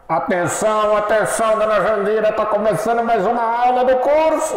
Atenção, atenção, dona Jandira, tá começando mais uma aula do curso!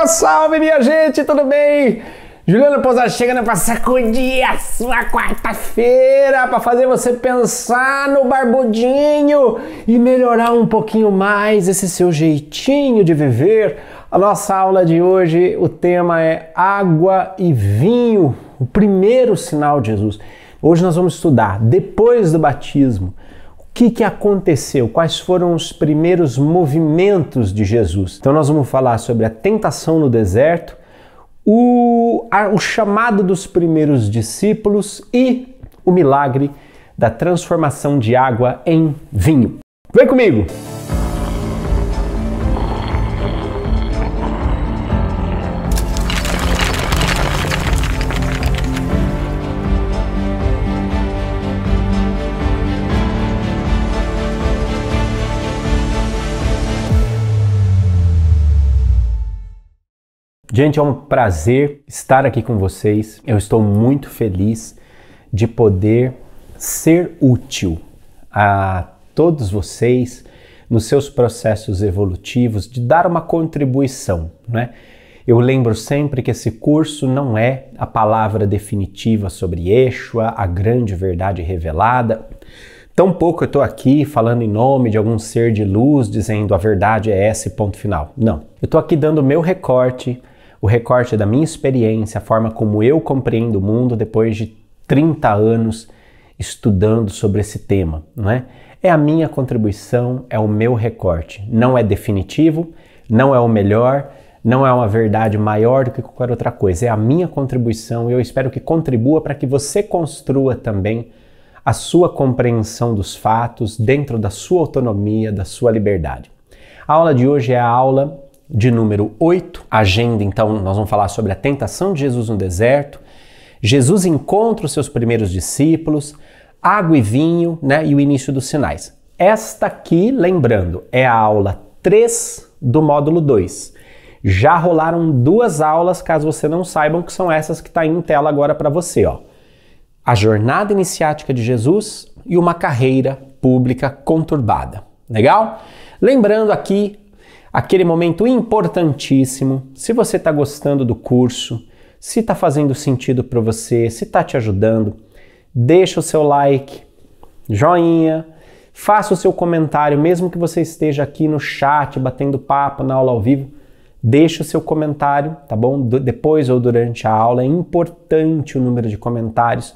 Salve, minha gente, tudo bem? Juliano Pousada chegando para sacudir a sua quarta-feira, para fazer você pensar no barbudinho e melhorar um pouquinho mais esse seu jeitinho de viver. A nossa aula de hoje, o tema é água e vinho, o primeiro sinal de Jesus. Hoje nós vamos estudar, depois do batismo, o que aconteceu? Quais foram os primeiros movimentos de Jesus? Então nós vamos falar sobre a tentação no deserto, o chamado dos primeiros discípulos e o milagre da transformação de água em vinho. Vem comigo! Gente, é um prazer estar aqui com vocês. Eu estou muito feliz de poder ser útil a todos vocês nos seus processos evolutivos, de dar uma contribuição, né? Eu lembro sempre que esse curso não é a palavra definitiva sobre Yeshua, a grande verdade revelada. Tampouco eu estou aqui falando em nome de algum ser de luz, dizendo a verdade é essa e ponto final. Não. Eu estou aqui dando o meu recorte, o recorte da minha experiência, a forma como eu compreendo o mundo depois de 30 anos estudando sobre esse tema, não é? É a minha contribuição, é o meu recorte. Não é definitivo, não é o melhor, não é uma verdade maior do que qualquer outra coisa. É a minha contribuição e eu espero que contribua para que você construa também a sua compreensão dos fatos dentro da sua autonomia, da sua liberdade. A aula de hoje é a aula de número 8, agenda, então nós vamos falar sobre a tentação de Jesus no deserto, Jesus encontra os seus primeiros discípulos, água e vinho, né, e o início dos sinais. Esta aqui, lembrando, é a aula 3 do módulo 2. Já rolaram 2 aulas, caso você não saibam, que são essas que está em tela agora para você, ó. A jornada iniciática de Jesus e uma carreira pública conturbada. Legal? Lembrando aqui, aquele momento importantíssimo, se você está gostando do curso, se está fazendo sentido para você, se está te ajudando, deixa o seu like, joinha, faça o seu comentário, mesmo que você esteja aqui no chat, batendo papo na aula ao vivo, deixa o seu comentário, tá bom? Depois ou durante a aula, é importante o número de comentários.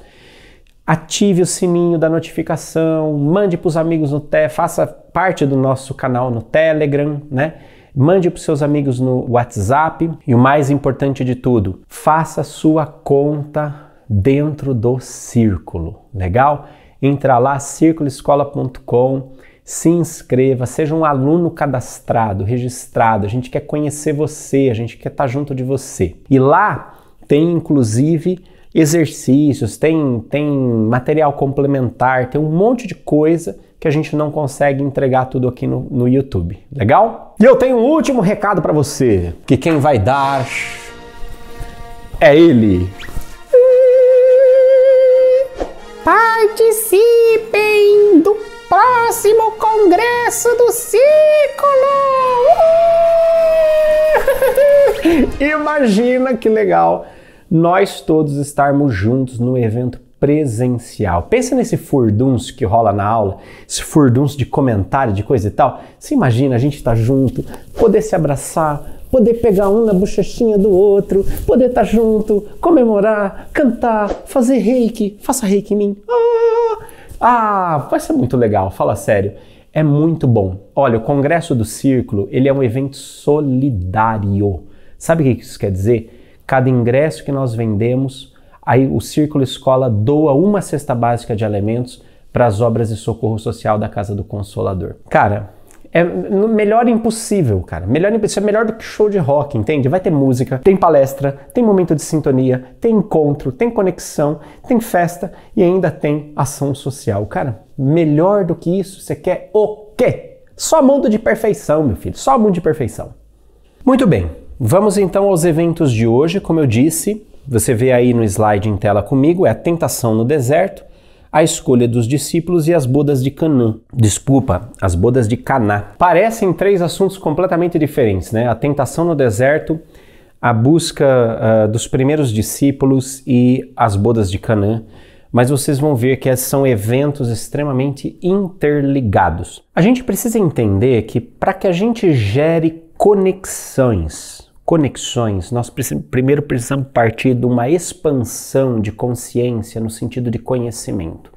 Ative o sininho da notificação, mande para os amigos no faça parte do nosso canal no Telegram, né? Mande para os seus amigos no WhatsApp e o mais importante de tudo, faça sua conta dentro do Círculo, legal? Entra lá, circuloescola.com, se inscreva, seja um aluno cadastrado, registrado, a gente quer conhecer você, a gente quer estar junto de você. E lá tem inclusive exercícios, tem material complementar, tem um monte de coisa que a gente não consegue entregar tudo aqui no YouTube, legal? E eu tenho um último recado para você, que quem vai dar é ele. Participem do próximo Congresso do Círculo! Imagina que legal nós todos estarmos juntos no evento presencial. Pensa nesse furdunço que rola na aula, esse furdunço de comentário, de coisa e tal. Você imagina a gente estar junto, poder se abraçar, poder pegar um na bochechinha do outro, poder estar junto, comemorar, cantar, fazer reiki, faça reiki em mim. Vai ser muito legal, fala sério. É muito bom. Olha, o Congresso do Círculo, ele é um evento solidário. Sabe o que isso quer dizer? Cada ingresso que nós vendemos, aí o Círculo Escola doa uma cesta básica de alimentos para as obras de socorro social da Casa do Consolador. Cara, é melhor impossível, cara. Isso é melhor do que show de rock, entende? Vai ter música, tem palestra, tem momento de sintonia, tem encontro, tem conexão, tem festa e ainda tem ação social. Cara, melhor do que isso, você quer o quê? Só mundo de perfeição, meu filho. Só mundo de perfeição. Muito bem. Vamos então aos eventos de hoje. Como eu disse, você vê aí no slide em tela comigo, é a tentação no deserto, a escolha dos discípulos e as bodas de Canaã. Desculpa, as bodas de Caná. Parecem três assuntos completamente diferentes, né? A tentação no deserto, a busca dos primeiros discípulos e as bodas de Canaã. Mas vocês vão ver que esses são eventos extremamente interligados. A gente precisa entender que para que a gente gere conexões, nós primeiro precisamos partir de uma expansão de consciência no sentido de conhecimento.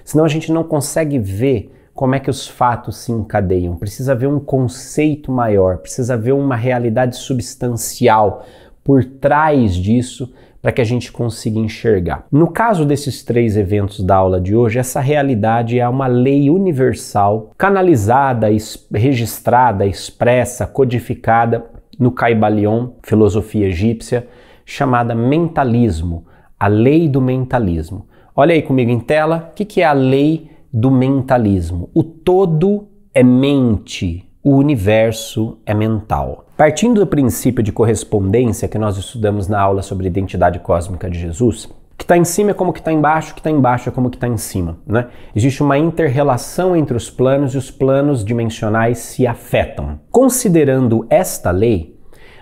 Senão a gente não consegue ver como é que os fatos se encadeiam. Precisa haver um conceito maior, precisa haver uma realidade substancial por trás disso para que a gente consiga enxergar. No caso desses três eventos da aula de hoje, essa realidade é uma lei universal, canalizada, registrada, expressa, codificada no Kybalion, filosofia egípcia, chamada mentalismo, a lei do mentalismo. Olha aí comigo em tela, o que é a lei do mentalismo? O todo é mente, o universo é mental. Partindo do princípio de correspondência que nós estudamos na aula sobre identidade cósmica de Jesus, que está em cima é como que está embaixo, que está embaixo é como que está em cima, né? Existe uma inter-relação entre os planos e os planos dimensionais se afetam. Considerando esta lei,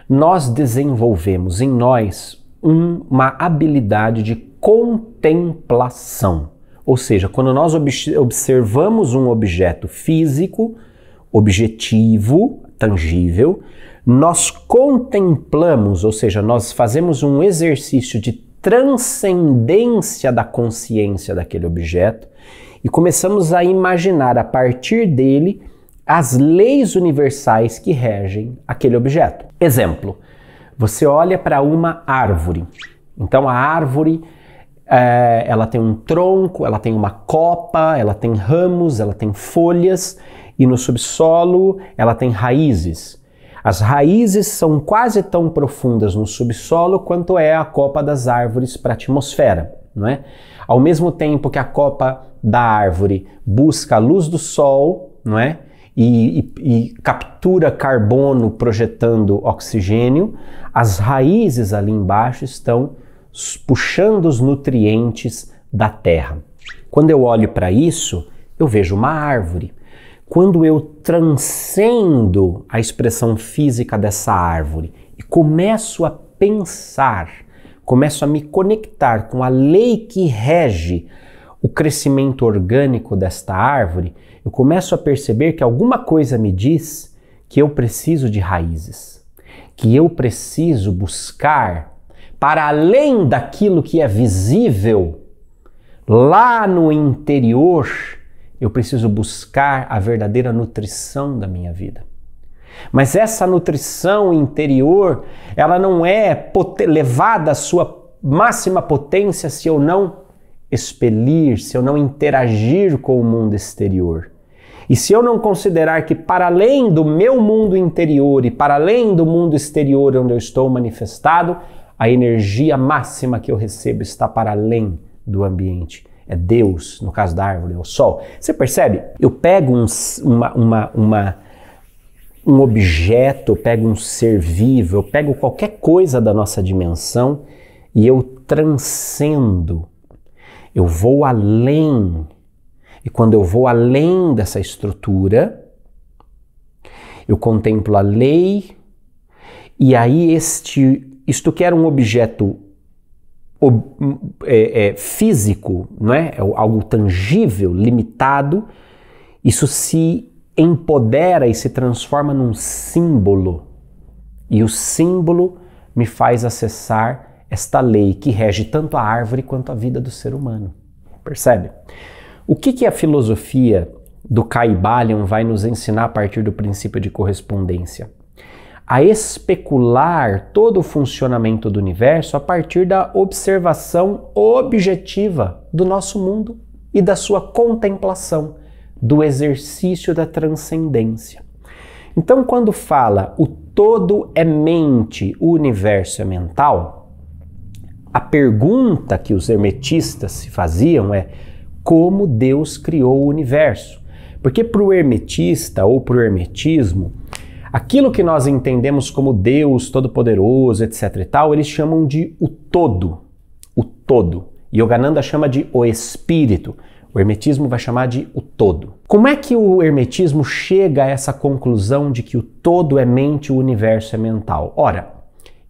nós desenvolvemos em nós uma habilidade de contemplação. Ou seja, quando nós observamos um objeto físico, objetivo, tangível, nós contemplamos, ou seja, nós fazemos um exercício de transcendência da consciência daquele objeto e começamos a imaginar a partir dele as leis universais que regem aquele objeto. Exemplo, você olha para uma árvore. Então a árvore ela tem um tronco, ela tem uma copa, ela tem ramos, ela tem folhas e no subsolo ela tem raízes. As raízes são quase tão profundas no subsolo quanto é a copa das árvores para a atmosfera, não é? Ao mesmo tempo que a copa da árvore busca a luz do sol, não é? E captura carbono projetando oxigênio, as raízes ali embaixo estão puxando os nutrientes da terra. Quando eu olho para isso, eu vejo uma árvore. Quando eu transcendo a expressão física dessa árvore e começo a pensar, começo a me conectar com a lei que rege o crescimento orgânico desta árvore, eu começo a perceber que alguma coisa me diz que eu preciso de raízes, que eu preciso buscar para além daquilo que é visível, lá no interior, eu preciso buscar a verdadeira nutrição da minha vida. Mas essa nutrição interior, ela não é levada à sua máxima potência se eu não expelir, se eu não interagir com o mundo exterior. E se eu não considerar que para além do meu mundo interior e para além do mundo exterior onde eu estou manifestado, a energia máxima que eu recebo está para além do ambiente. É Deus, no caso da árvore, é o sol. Você percebe? Eu pego um objeto, eu pego um ser vivo, eu pego qualquer coisa da nossa dimensão e eu transcendo. Eu vou além. E quando eu vou além dessa estrutura, eu contemplo a lei e aí isto que era um objeto físico, não é? Algo tangível, limitado, isso se empodera e se transforma num símbolo. E o símbolo me faz acessar esta lei que rege tanto a árvore quanto a vida do ser humano. Percebe? O que a filosofia do Kybalion vai nos ensinar a partir do princípio de correspondência? A especular todo o funcionamento do universo a partir da observação objetiva do nosso mundo e da sua contemplação, do exercício da transcendência. Então, quando fala o todo é mente, o universo é mental, a pergunta que os hermetistas se faziam é como Deus criou o universo? Porque para o hermetista ou para o hermetismo, aquilo que nós entendemos como Deus Todo-Poderoso, etc e tal, eles chamam de o todo. O todo. Yogananda chama de o Espírito. O hermetismo vai chamar de o todo. Como é que o hermetismo chega a essa conclusão de que o todo é mente e o universo é mental? Ora,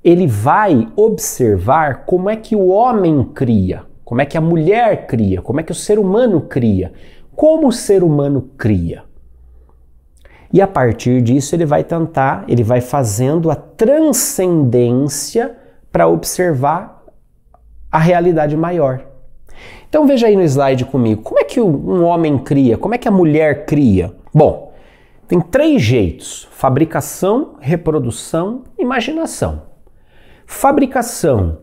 ele vai observar como é que o homem cria, como é que a mulher cria, como é que o ser humano cria, como o ser humano cria. E a partir disso ele vai fazendo a transcendência para observar a realidade maior. Então veja aí no slide comigo, como é que um homem cria, como é que a mulher cria? Bom, tem 3 jeitos: fabricação, reprodução, imaginação. Fabricação,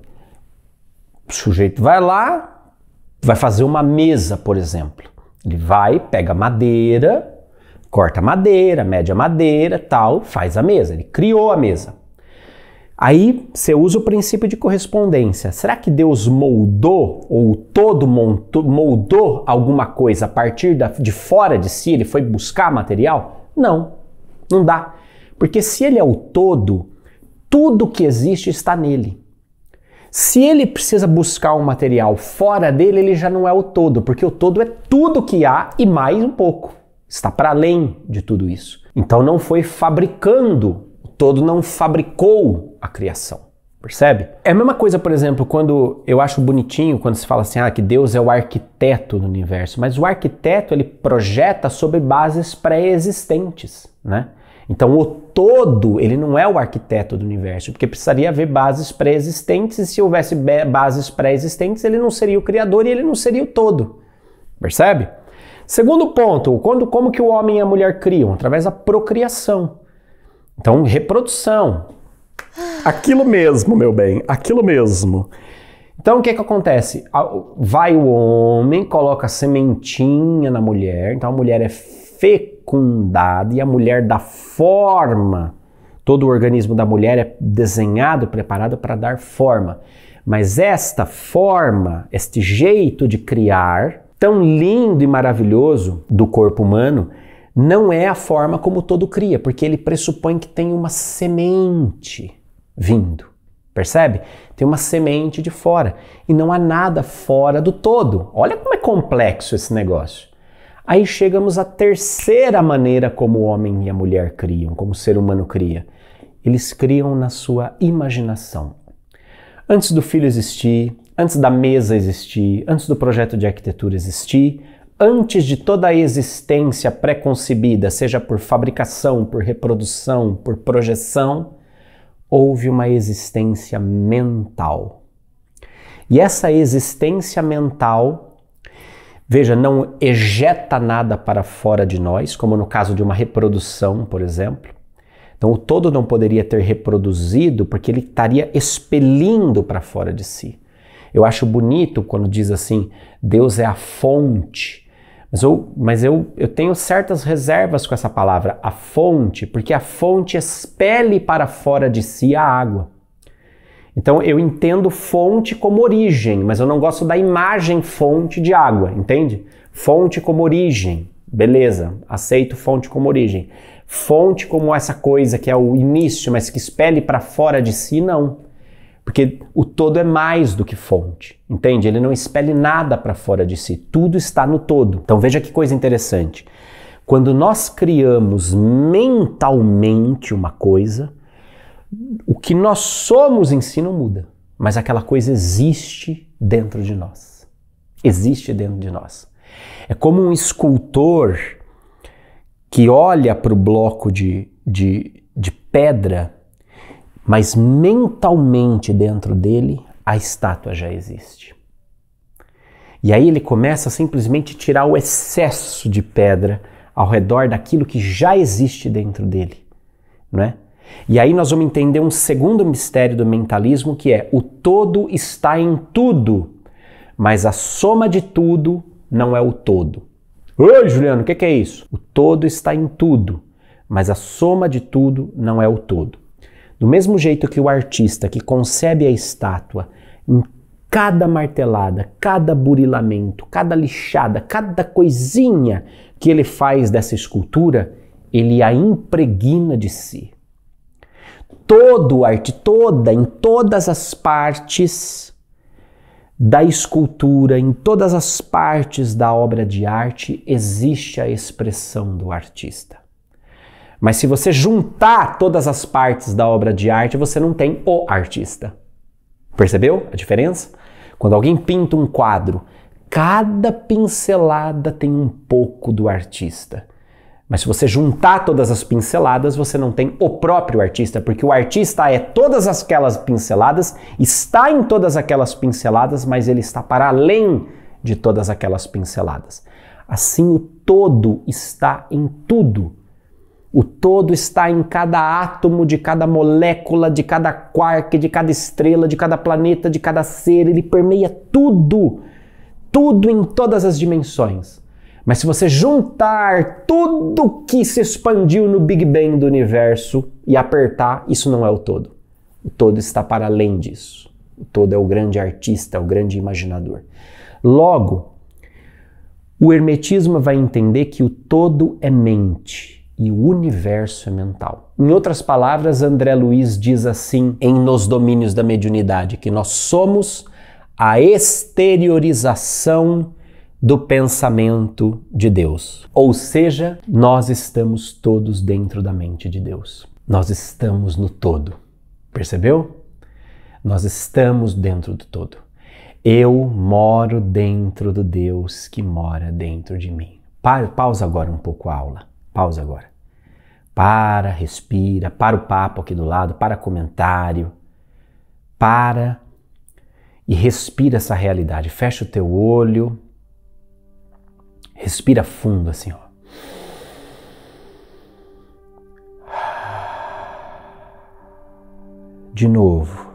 o sujeito vai lá, vai fazer uma mesa, por exemplo. Ele vai, pega madeira, corta madeira, mede a madeira, tal, faz a mesa, ele criou a mesa. Aí você usa o princípio de correspondência. Será que Deus moldou, ou todo moldou alguma coisa a partir de fora de si? Ele foi buscar material? Não, não dá. Porque se ele é o todo, tudo que existe está nele. Se ele precisa buscar um material fora dele, ele já não é o todo, porque o todo é tudo que há e mais um pouco. Está para além de tudo isso. Então não foi fabricando, o todo não fabricou a criação. Percebe? É a mesma coisa, por exemplo, quando eu acho bonitinho quando se fala assim, que Deus é o arquiteto do universo, mas o arquiteto ele projeta sobre bases pré-existentes, né? Então o todo, ele não é o arquiteto do universo, porque precisaria haver bases pré-existentes, e se houvesse bases pré-existentes, ele não seria o criador e ele não seria o todo. Percebe? Segundo ponto, como que o homem e a mulher criam? Através da procriação. Então, reprodução. Aquilo mesmo, meu bem, aquilo mesmo. Então, o que acontece? Vai o homem, coloca a sementinha na mulher, então a mulher é fecundada e a mulher dá forma. Todo o organismo da mulher é desenhado, preparado para dar forma. Mas esta forma, este jeito de criar, tão lindo e maravilhoso do corpo humano, não é a forma como o todo cria, porque ele pressupõe que tem uma semente vindo. Percebe? Tem uma semente de fora e não há nada fora do todo. Olha como é complexo esse negócio. Aí chegamos à terceira maneira como o homem e a mulher criam, como o ser humano cria. Eles criam na sua imaginação. Antes do filho existir, antes da mesa existir, antes do projeto de arquitetura existir, antes de toda a existência pré-concebida, seja por fabricação, por reprodução, por projeção, houve uma existência mental. E essa existência mental, veja, não ejeta nada para fora de nós, como no caso de uma reprodução, por exemplo. Então o todo não poderia ter reproduzido porque ele estaria expelindo para fora de si. Eu acho bonito quando diz assim, Deus é a fonte. Mas eu tenho certas reservas com essa palavra, a fonte, porque a fonte expele para fora de si a água. Então eu entendo fonte como origem, mas eu não gosto da imagem fonte de água, entende? Fonte como origem, beleza, aceito fonte como origem. Fonte como essa coisa que é o início, mas que expele para fora de si, não. Porque o todo é mais do que fonte, entende? Ele não expele nada para fora de si, tudo está no todo. Então veja que coisa interessante. Quando nós criamos mentalmente uma coisa, o que nós somos em si não muda, mas aquela coisa existe dentro de nós. Existe dentro de nós. É como um escultor que olha para o bloco de pedra, mas mentalmente dentro dele a estátua já existe. E aí ele começa a simplesmente tirar o excesso de pedra ao redor daquilo que já existe dentro dele, não é? E aí nós vamos entender um segundo mistério do mentalismo, que é o todo está em tudo, mas a soma de tudo não é o todo. Oi, Juliano, o que é isso? O todo está em tudo, mas a soma de tudo não é o todo. Do mesmo jeito que o artista que concebe a estátua, em cada martelada, cada burilamento, cada lixada, cada coisinha que ele faz dessa escultura, ele a impregna de si. Todo arte, em todas as partes, da escultura, em todas as partes da obra de arte, existe a expressão do artista. Mas se você juntar todas as partes da obra de arte, você não tem o artista. Percebeu a diferença? Quando alguém pinta um quadro, cada pincelada tem um pouco do artista. Mas se você juntar todas as pinceladas, você não tem o próprio artista, porque o artista é todas aquelas pinceladas, está em todas aquelas pinceladas, mas ele está para além de todas aquelas pinceladas. Assim, o todo está em tudo. O todo está em cada átomo, de cada molécula, de cada quark, de cada estrela, de cada planeta, de cada ser. Ele permeia tudo, tudo em todas as dimensões. Mas se você juntar tudo que se expandiu no Big Bang do universo e apertar, isso não é o todo. O todo está para além disso. O todo é o grande artista, o grande imaginador. Logo, o hermetismo vai entender que o todo é mente e o universo é mental. Em outras palavras, André Luiz diz assim em Nos Domínios da Mediunidade, que nós somos a exteriorização do pensamento de Deus. Ou seja, nós estamos todos dentro da mente de Deus. Nós estamos no todo. Percebeu? Nós estamos dentro do todo. Eu moro dentro do Deus que mora dentro de mim. Pausa agora um pouco a aula. Pausa agora. Para, respira, para o papo aqui do lado, para comentário. Para e respira essa realidade. Fecha o teu olho. Respira fundo assim, ó. De novo.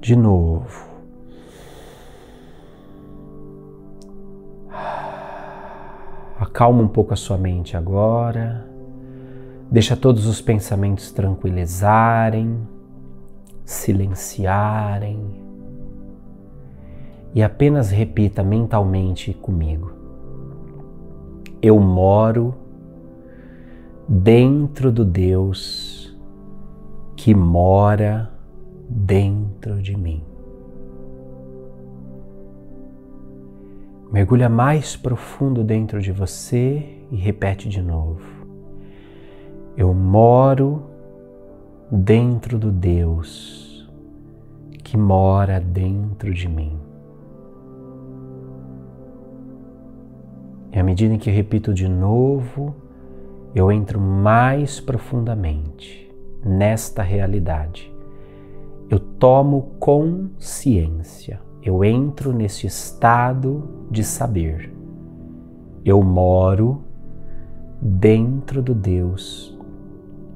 De novo. Acalma um pouco a sua mente agora. Deixa todos os pensamentos tranquilizarem, silenciarem e apenas repita mentalmente comigo: eu moro dentro do Deus que mora dentro de mim. Mergulha mais profundo dentro de você e repete de novo: eu moro dentro do Deus que mora dentro de mim. E à medida em que eu repito de novo, eu entro mais profundamente nesta realidade. Eu tomo consciência. Eu entro neste estado de saber. Eu moro dentro do Deus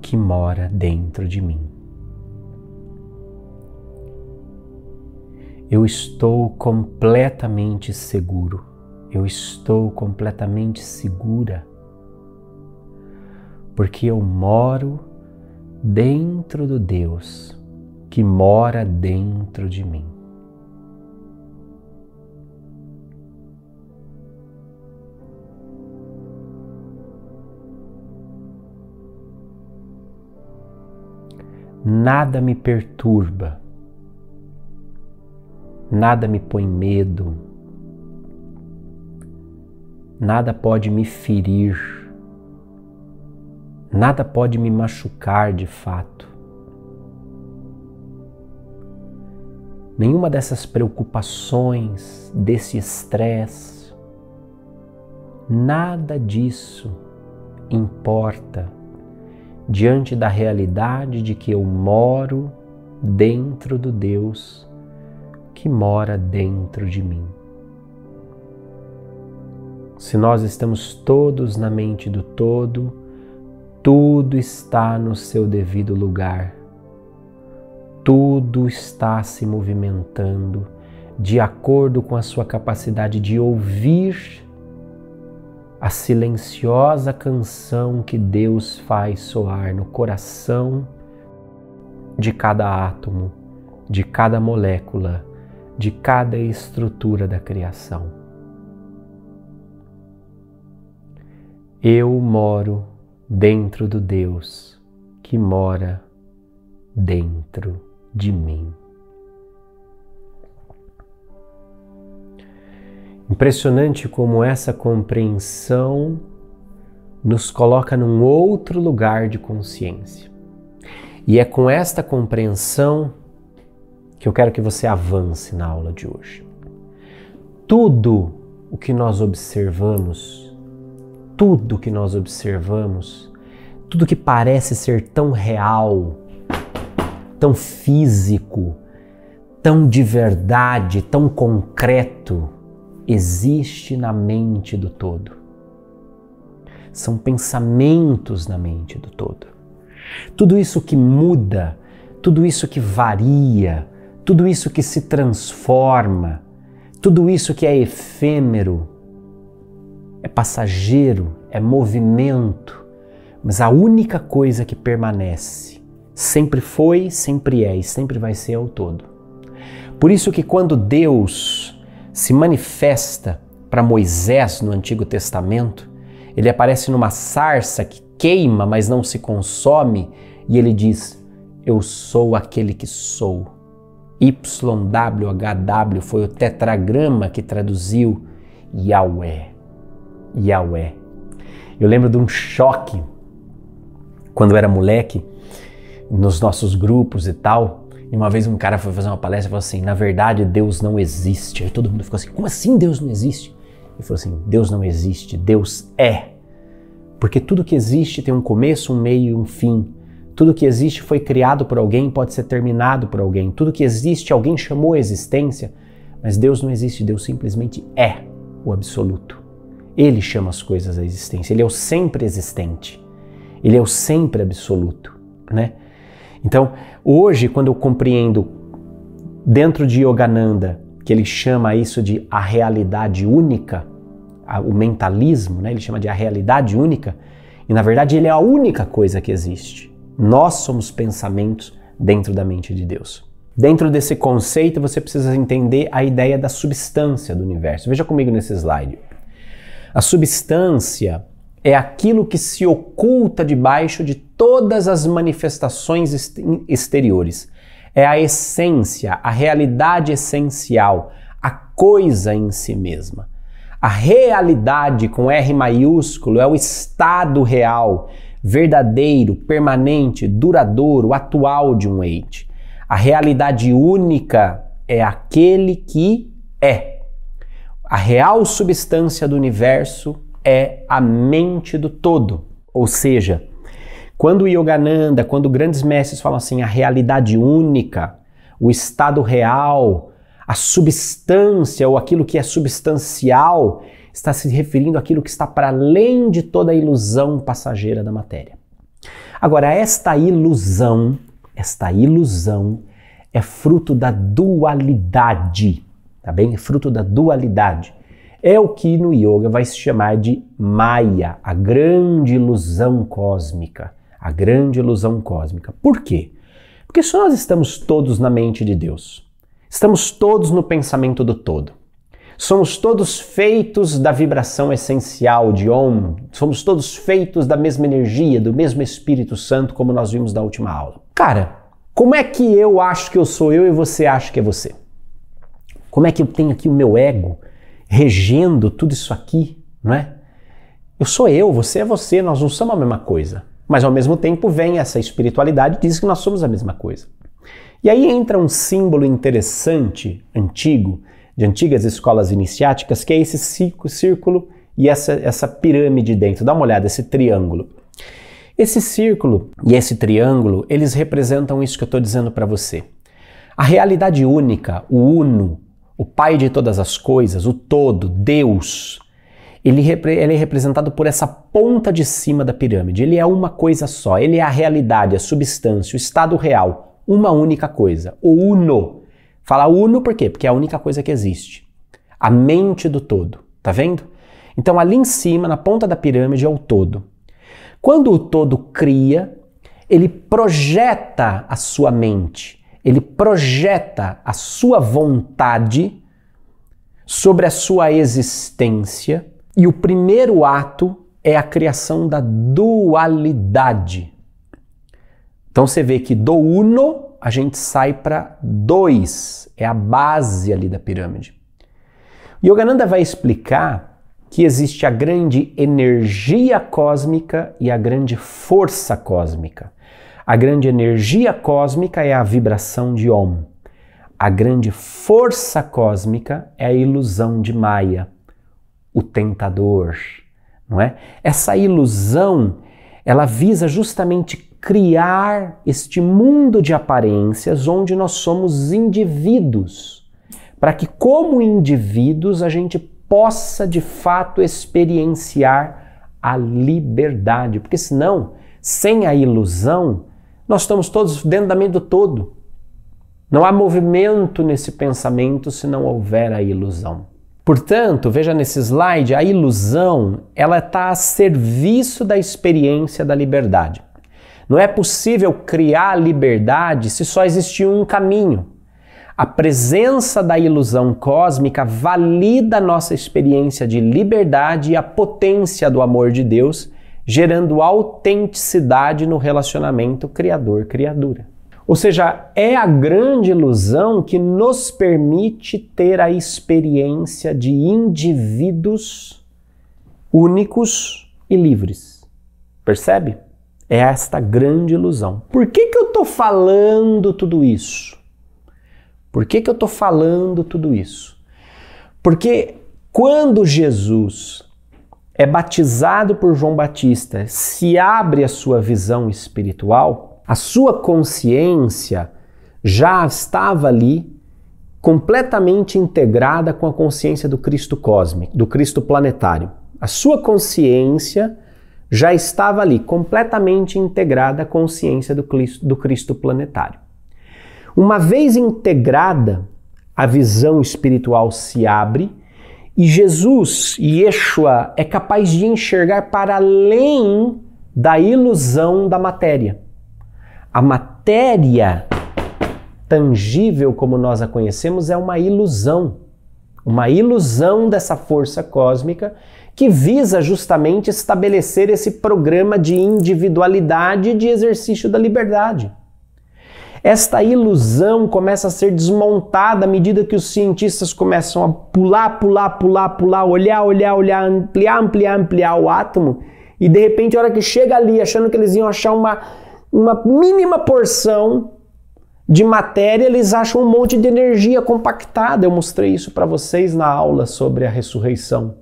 que mora dentro de mim. Eu estou completamente seguro. Eu estou completamente segura, porque eu moro dentro do Deus que mora dentro de mim. Nada me perturba, nada me põe medo, nada pode me ferir, nada pode me machucar de fato. Nenhuma dessas preocupações, desse estresse, nada disso importa diante da realidade de que eu moro dentro do Deus que mora dentro de mim. Se nós estamos todos na mente do todo, tudo está no seu devido lugar. Tudo está se movimentando de acordo com a sua capacidade de ouvir a silenciosa canção que Deus faz soar no coração de cada átomo, de cada molécula, de cada estrutura da criação. Eu moro dentro do Deus que mora dentro de mim. Impressionante como essa compreensão nos coloca num outro lugar de consciência. E é com esta compreensão que eu quero que você avance na aula de hoje. Tudo o que nós observamos, tudo que parece ser tão real, tão físico, tão de verdade, tão concreto, existe na mente do todo. São pensamentos na mente do todo. Tudo isso que muda, tudo isso que varia, tudo isso que se transforma, tudo isso que é efêmero, é passageiro, é movimento, mas a única coisa que permanece, sempre foi, sempre é e sempre vai ser o todo. Por isso que quando Deus se manifesta para Moisés no Antigo Testamento, ele aparece numa sarça que queima, mas não se consome, e ele diz: eu sou aquele que sou. YWHW foi o tetragrama que traduziu Yahweh. Yahweh. Eu lembro de um choque quando eu era moleque, nos nossos grupos e tal, e uma vez um cara foi fazer uma palestra e falou assim: na verdade Deus não existe. Aí todo mundo ficou assim: como assim Deus não existe? Ele falou assim: Deus não existe, Deus é. Porque tudo que existe tem um começo, um meio e um fim. Tudo que existe foi criado por alguém, pode ser terminado por alguém. Tudo que existe, alguém chamou a existência, mas Deus não existe, Deus simplesmente é o absoluto. Ele chama as coisas à existência, Ele é o sempre existente, Ele é o sempre absoluto, né? Então, hoje, quando eu compreendo dentro de Yogananda, que ele chama isso de a realidade única, o mentalismo, né? Ele chama de a realidade única, e na verdade ele é a única coisa que existe. Nós somos pensamentos dentro da mente de Deus. Dentro desse conceito, você precisa entender a ideia da substância do universo. Veja comigo nesse slide. A substância é aquilo que se oculta debaixo de todas as manifestações exteriores. É a essência, a realidade essencial, a coisa em si mesma. A realidade com R maiúsculo é o estado real, verdadeiro, permanente, duradouro, atual de um ente. A realidade única é aquele que é. A real substância do universo é a mente do todo. Ou seja, quando Yogananda, quando grandes mestres falam assim, a realidade única, o estado real, a substância ou aquilo que é substancial, está se referindo àquilo que está para além de toda a ilusão passageira da matéria. Agora, esta ilusão é fruto da dualidade, tá bem? É fruto da dualidade. É o que no yoga vai se chamar de Maya, a grande ilusão cósmica. A grande ilusão cósmica. Por quê? Porque se nós estamos todos na mente de Deus, estamos todos no pensamento do todo, somos todos feitos da vibração essencial de Om, somos todos feitos da mesma energia, do mesmo Espírito Santo, como nós vimos na última aula. Cara, como é que eu acho que eu sou eu e você acha que é você? Como é que eu tenho aqui o meu ego regendo tudo isso aqui, não é? Eu sou eu, você é você, nós não somos a mesma coisa. Mas ao mesmo tempo vem essa espiritualidade e diz que nós somos a mesma coisa. E aí entra um símbolo interessante, antigo, de antigas escolas iniciáticas, que é esse círculo e essa pirâmide dentro. Dá uma olhada, esse triângulo. Esse círculo e esse triângulo, eles representam isso que eu estou dizendo para você. A realidade única, o uno, o Pai de todas as coisas, o todo, Deus, ele é representado por essa ponta de cima da pirâmide. Ele é uma coisa só, ele é a realidade, a substância, o estado real, uma única coisa, o uno. Fala uno por quê? Porque é a única coisa que existe. A mente do todo, tá vendo? Então ali em cima, na ponta da pirâmide, é o todo. Quando o todo cria, ele projeta a sua mente, ele projeta a sua vontade sobre a sua existência, e o primeiro ato é a criação da dualidade. Então você vê que do uno a gente sai para dois, é a base ali da pirâmide. Yogananda vai explicar que existe a grande energia cósmica e a grande força cósmica. A grande energia cósmica é a vibração de Om. A grande força cósmica é a ilusão de Maya, o tentador, não é? Essa ilusão, ela visa justamente criar este mundo de aparências onde nós somos indivíduos, para que como indivíduos a gente possa de fato experienciar a liberdade, porque senão, sem a ilusão, nós estamos todos dentro da mente do todo. Não há movimento nesse pensamento se não houver a ilusão. Portanto, veja nesse slide, a ilusão ela está a serviço da experiência da liberdade. Não é possível criar a liberdade se só existir um caminho. A presença da ilusão cósmica valida a nossa experiência de liberdade e a potência do amor de Deus, gerando autenticidade no relacionamento criador-criatura. Ou seja, é a grande ilusão que nos permite ter a experiência de indivíduos únicos e livres. Percebe? É esta grande ilusão. Por que eu estou falando tudo isso? Por que eu estou falando tudo isso? Porque quando Jesus é batizado por João Batista, se abre a sua visão espiritual, a sua consciência já estava ali completamente integrada com a consciência do Cristo cósmico, do Cristo planetário. A sua consciência já estava ali completamente integrada à consciência do Cristo planetário. Uma vez integrada, a visão espiritual se abre e Jesus, Yeshua, é capaz de enxergar para além da ilusão da matéria. A matéria tangível como nós a conhecemos é uma ilusão dessa força cósmica que visa justamente estabelecer esse programa de individualidade e de exercício da liberdade. Esta ilusão começa a ser desmontada à medida que os cientistas começam a pular, olhar, ampliar o átomo e de repente a hora que chega ali achando que eles iam achar uma mínima porção de matéria, eles acham um monte de energia compactada. Eu mostrei isso para vocês na aula sobre a ressurreição.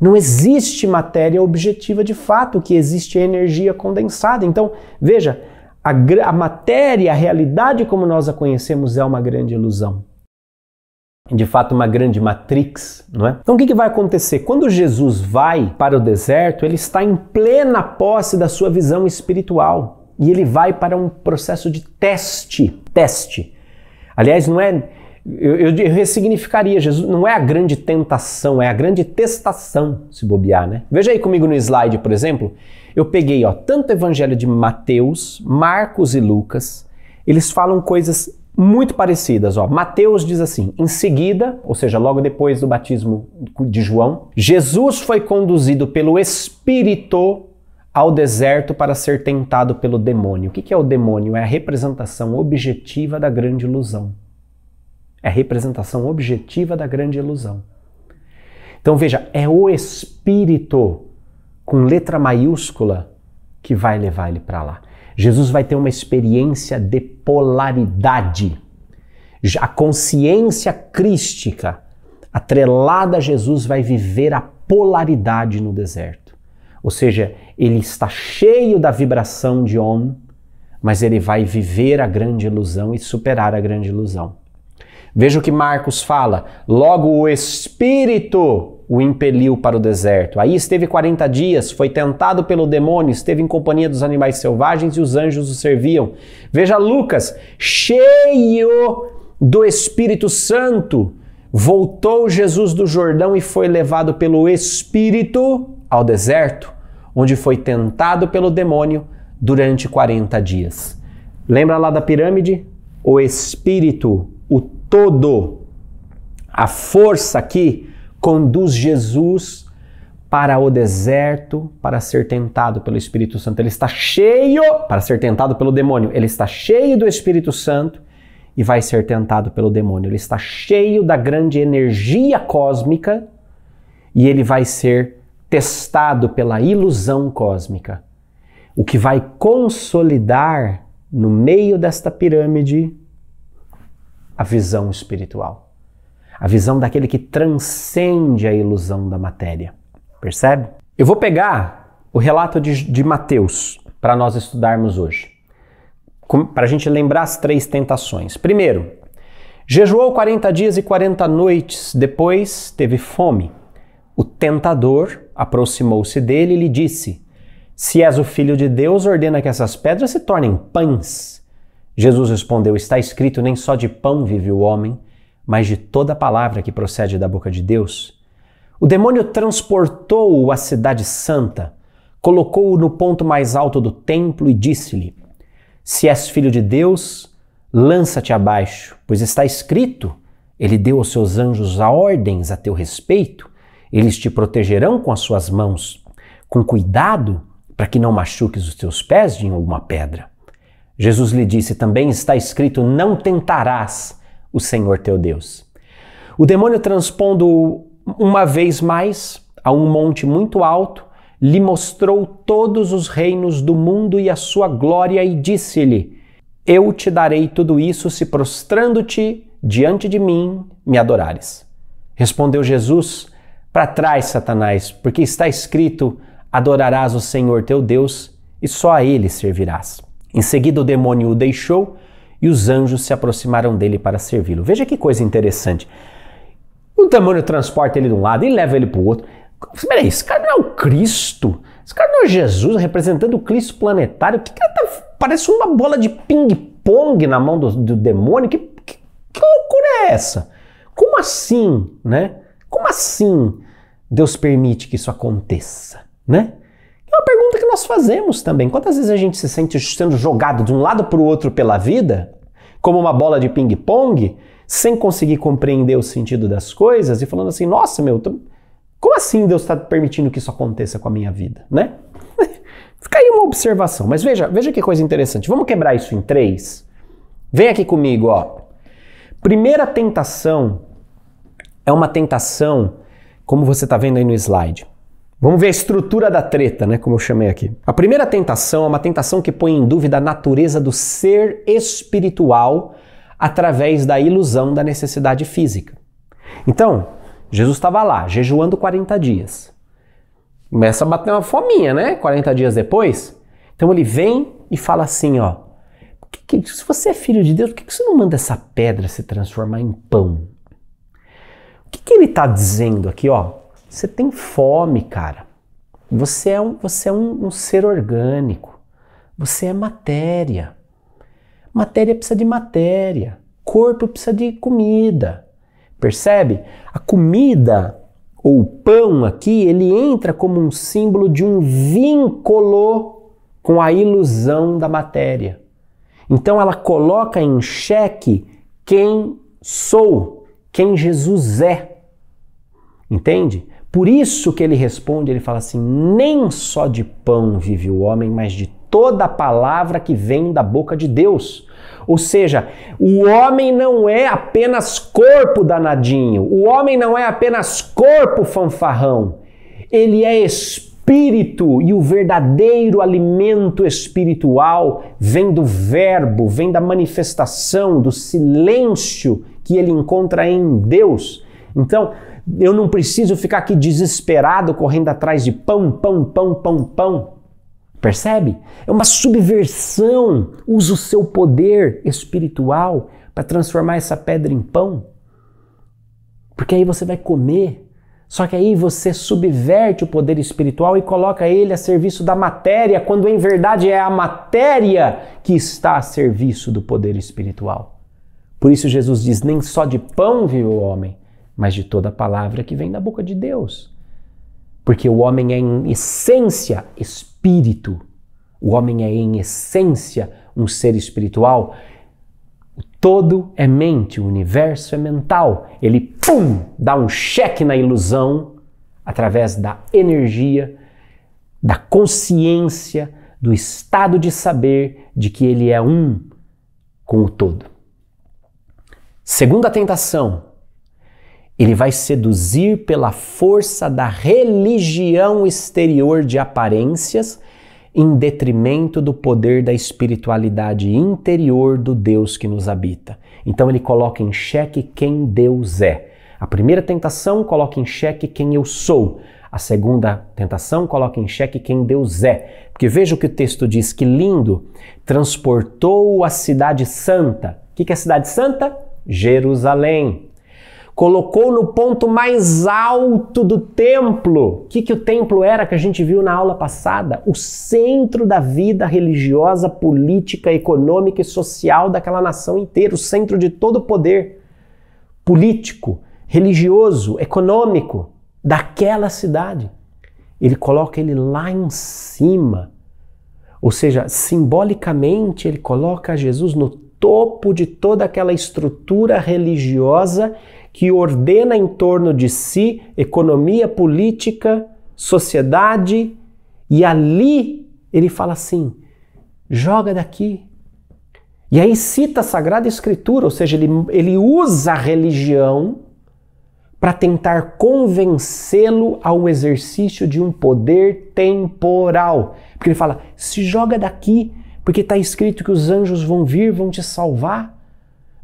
Não existe matéria objetiva de fato, o que existe é energia condensada. Então, veja, a matéria, a realidade como nós a conhecemos é uma grande ilusão. De fato, uma grande matrix, não é? Então, o que vai acontecer? Quando Jesus vai para o deserto, ele está em plena posse da sua visão espiritual. E ele vai para um processo de teste. Aliás, não é... Eu ressignificaria, Jesus não é a grande tentação, é a grande testação, se bobear, né? Veja aí comigo no slide, por exemplo. Eu peguei, tanto o evangelho de Mateus, Marcos e Lucas, eles falam coisas muito parecidas. Mateus diz assim, em seguida, ou seja, logo depois do batismo de João, Jesus foi conduzido pelo Espírito ao deserto para ser tentado pelo demônio. O que é o demônio? É a representação objetiva da grande ilusão. É a representação objetiva da grande ilusão. Então veja, é o Espírito com letra maiúscula que vai levar ele para lá. Jesus vai ter uma experiência de polaridade. A consciência crística atrelada a Jesus vai viver a polaridade no deserto. Ou seja, ele está cheio da vibração de Om, mas ele vai viver a grande ilusão e superar a grande ilusão. Veja o que Marcos fala. Logo o Espírito o impeliu para o deserto. Aí esteve 40 dias, foi tentado pelo demônio, esteve em companhia dos animais selvagens e os anjos o serviam. Veja Lucas, cheio do Espírito Santo, voltou Jesus do Jordão e foi levado pelo Espírito ao deserto, onde foi tentado pelo demônio durante 40 dias. Lembra lá da pirâmide? O Espírito, o todo, a força aqui conduz Jesus para o deserto para ser tentado pelo Espírito Santo. Ele está cheio, para ser tentado pelo demônio, ele está cheio do Espírito Santo e vai ser tentado pelo demônio. Ele está cheio da grande energia cósmica e ele vai ser testado pela ilusão cósmica. O que vai consolidar no meio desta pirâmide a visão espiritual. A visão daquele que transcende a ilusão da matéria. Percebe? Eu vou pegar o relato de Mateus para nós estudarmos hoje. Para a gente lembrar as 3 tentações. Primeiro, jejuou 40 dias e 40 noites, depois teve fome. O tentador aproximou-se dele e lhe disse: se és o Filho de Deus, ordena que essas pedras se tornem pães. Jesus respondeu: está escrito, nem só de pão vive o homem, mas de toda palavra que procede da boca de Deus. O demônio transportou-o à cidade santa, colocou-o no ponto mais alto do templo e disse-lhe: se és filho de Deus, lança-te abaixo, pois está escrito, ele deu aos seus anjos ordens a teu respeito, eles te protegerão com as suas mãos, com cuidado para que não machuques os teus pés em alguma pedra. Jesus lhe disse: também está escrito, não tentarás o Senhor teu Deus. O demônio, transpondo uma vez mais a um monte muito alto, lhe mostrou todos os reinos do mundo e a sua glória e disse-lhe: eu te darei tudo isso se prostrando-te diante de mim me adorares. Respondeu Jesus: para trás, Satanás, porque está escrito, adorarás o Senhor teu Deus e só a ele servirás. Em seguida o demônio o deixou e os anjos se aproximaram dele para servi-lo. Veja que coisa interessante. O demônio transporta ele de um lado e leva ele para o outro. Peraí, esse cara não é o Cristo? Esse cara não é Jesus representando o Cristo planetário? Que cara tá, parece uma bola de ping-pong na mão do demônio? Que loucura é essa? Como assim, né? Como assim Deus permite que isso aconteça, né? É uma pergunta que nós fazemos também. Quantas vezes a gente se sente sendo jogado de um lado para o outro pela vida, como uma bola de ping-pong, sem conseguir compreender o sentido das coisas e falando assim, nossa, como assim Deus está permitindo que isso aconteça com a minha vida, né? Fica aí uma observação. Mas veja que coisa interessante. Vamos quebrar isso em 3? Vem aqui comigo, ó. Primeira tentação é uma tentação, como você está vendo aí no slide. Vamos ver a estrutura da treta, né? Como eu chamei aqui. A primeira tentação é uma tentação que põe em dúvida a natureza do ser espiritual através da ilusão da necessidade física. Então, Jesus estava lá, jejuando 40 dias. Começa a bater uma fominha, né? 40 dias depois. Então ele vem e fala assim, ó. Se você é filho de Deus, por que você não manda essa pedra se transformar em pão? O que ele está dizendo aqui, ó? Você tem fome, cara. Você é um ser orgânico. Você é matéria. Matéria precisa de matéria. Corpo precisa de comida. Percebe? A comida, ou o pão aqui, ele entra como um símbolo de um vínculo com a ilusão da matéria. Então ela coloca em xeque quem sou, quem Jesus é. Entende? Por isso que ele responde, ele fala assim, nem só de pão vive o homem, mas de toda a palavra que vem da boca de Deus. Ou seja, o homem não é apenas corpo danadinho, o homem não é apenas corpo fanfarrão, ele é espírito e o verdadeiro alimento espiritual vem do verbo, vem da manifestação, do silêncio que ele encontra em Deus. Então, eu não preciso ficar aqui desesperado correndo atrás de pão, pão, pão, pão, pão. Percebe? É uma subversão. Usa o seu poder espiritual para transformar essa pedra em pão. Porque aí você vai comer. Só que aí você subverte o poder espiritual e coloca ele a serviço da matéria, quando em verdade é a matéria que está a serviço do poder espiritual. Por isso Jesus diz, nem só de pão vive o homem, mas de toda a palavra que vem da boca de Deus. Porque o homem é em essência espírito. O homem é em essência um ser espiritual. O todo é mente, o universo é mental. Ele, pum, dá um cheque na ilusão através da energia, da consciência, do estado de saber de que ele é um com o todo. Segunda tentação, ele vai seduzir pela força da religião exterior de aparências em detrimento do poder da espiritualidade interior do Deus que nos habita. Então ele coloca em xeque quem Deus é. A primeira tentação coloca em xeque quem eu sou. A segunda tentação coloca em xeque quem Deus é. Porque veja o que o texto diz, que lindo. Transportou a cidade santa. O que é a cidade santa? Jerusalém. Colocou no ponto mais alto do templo. O que o templo era que a gente viu na aula passada? O centro da vida religiosa, política, econômica e social daquela nação inteira. O centro de todo o poder político, religioso, econômico daquela cidade. Ele coloca ele lá em cima. Ou seja, simbolicamente ele coloca Jesus no topo de toda aquela estrutura religiosa que ordena em torno de si economia, política, sociedade, e ali ele fala assim, joga daqui. E aí cita a Sagrada Escritura, ou seja, ele usa a religião para tentar convencê-lo ao exercício de um poder temporal. Porque ele fala, se joga daqui, porque está escrito que os anjos vão vir, vão te salvar,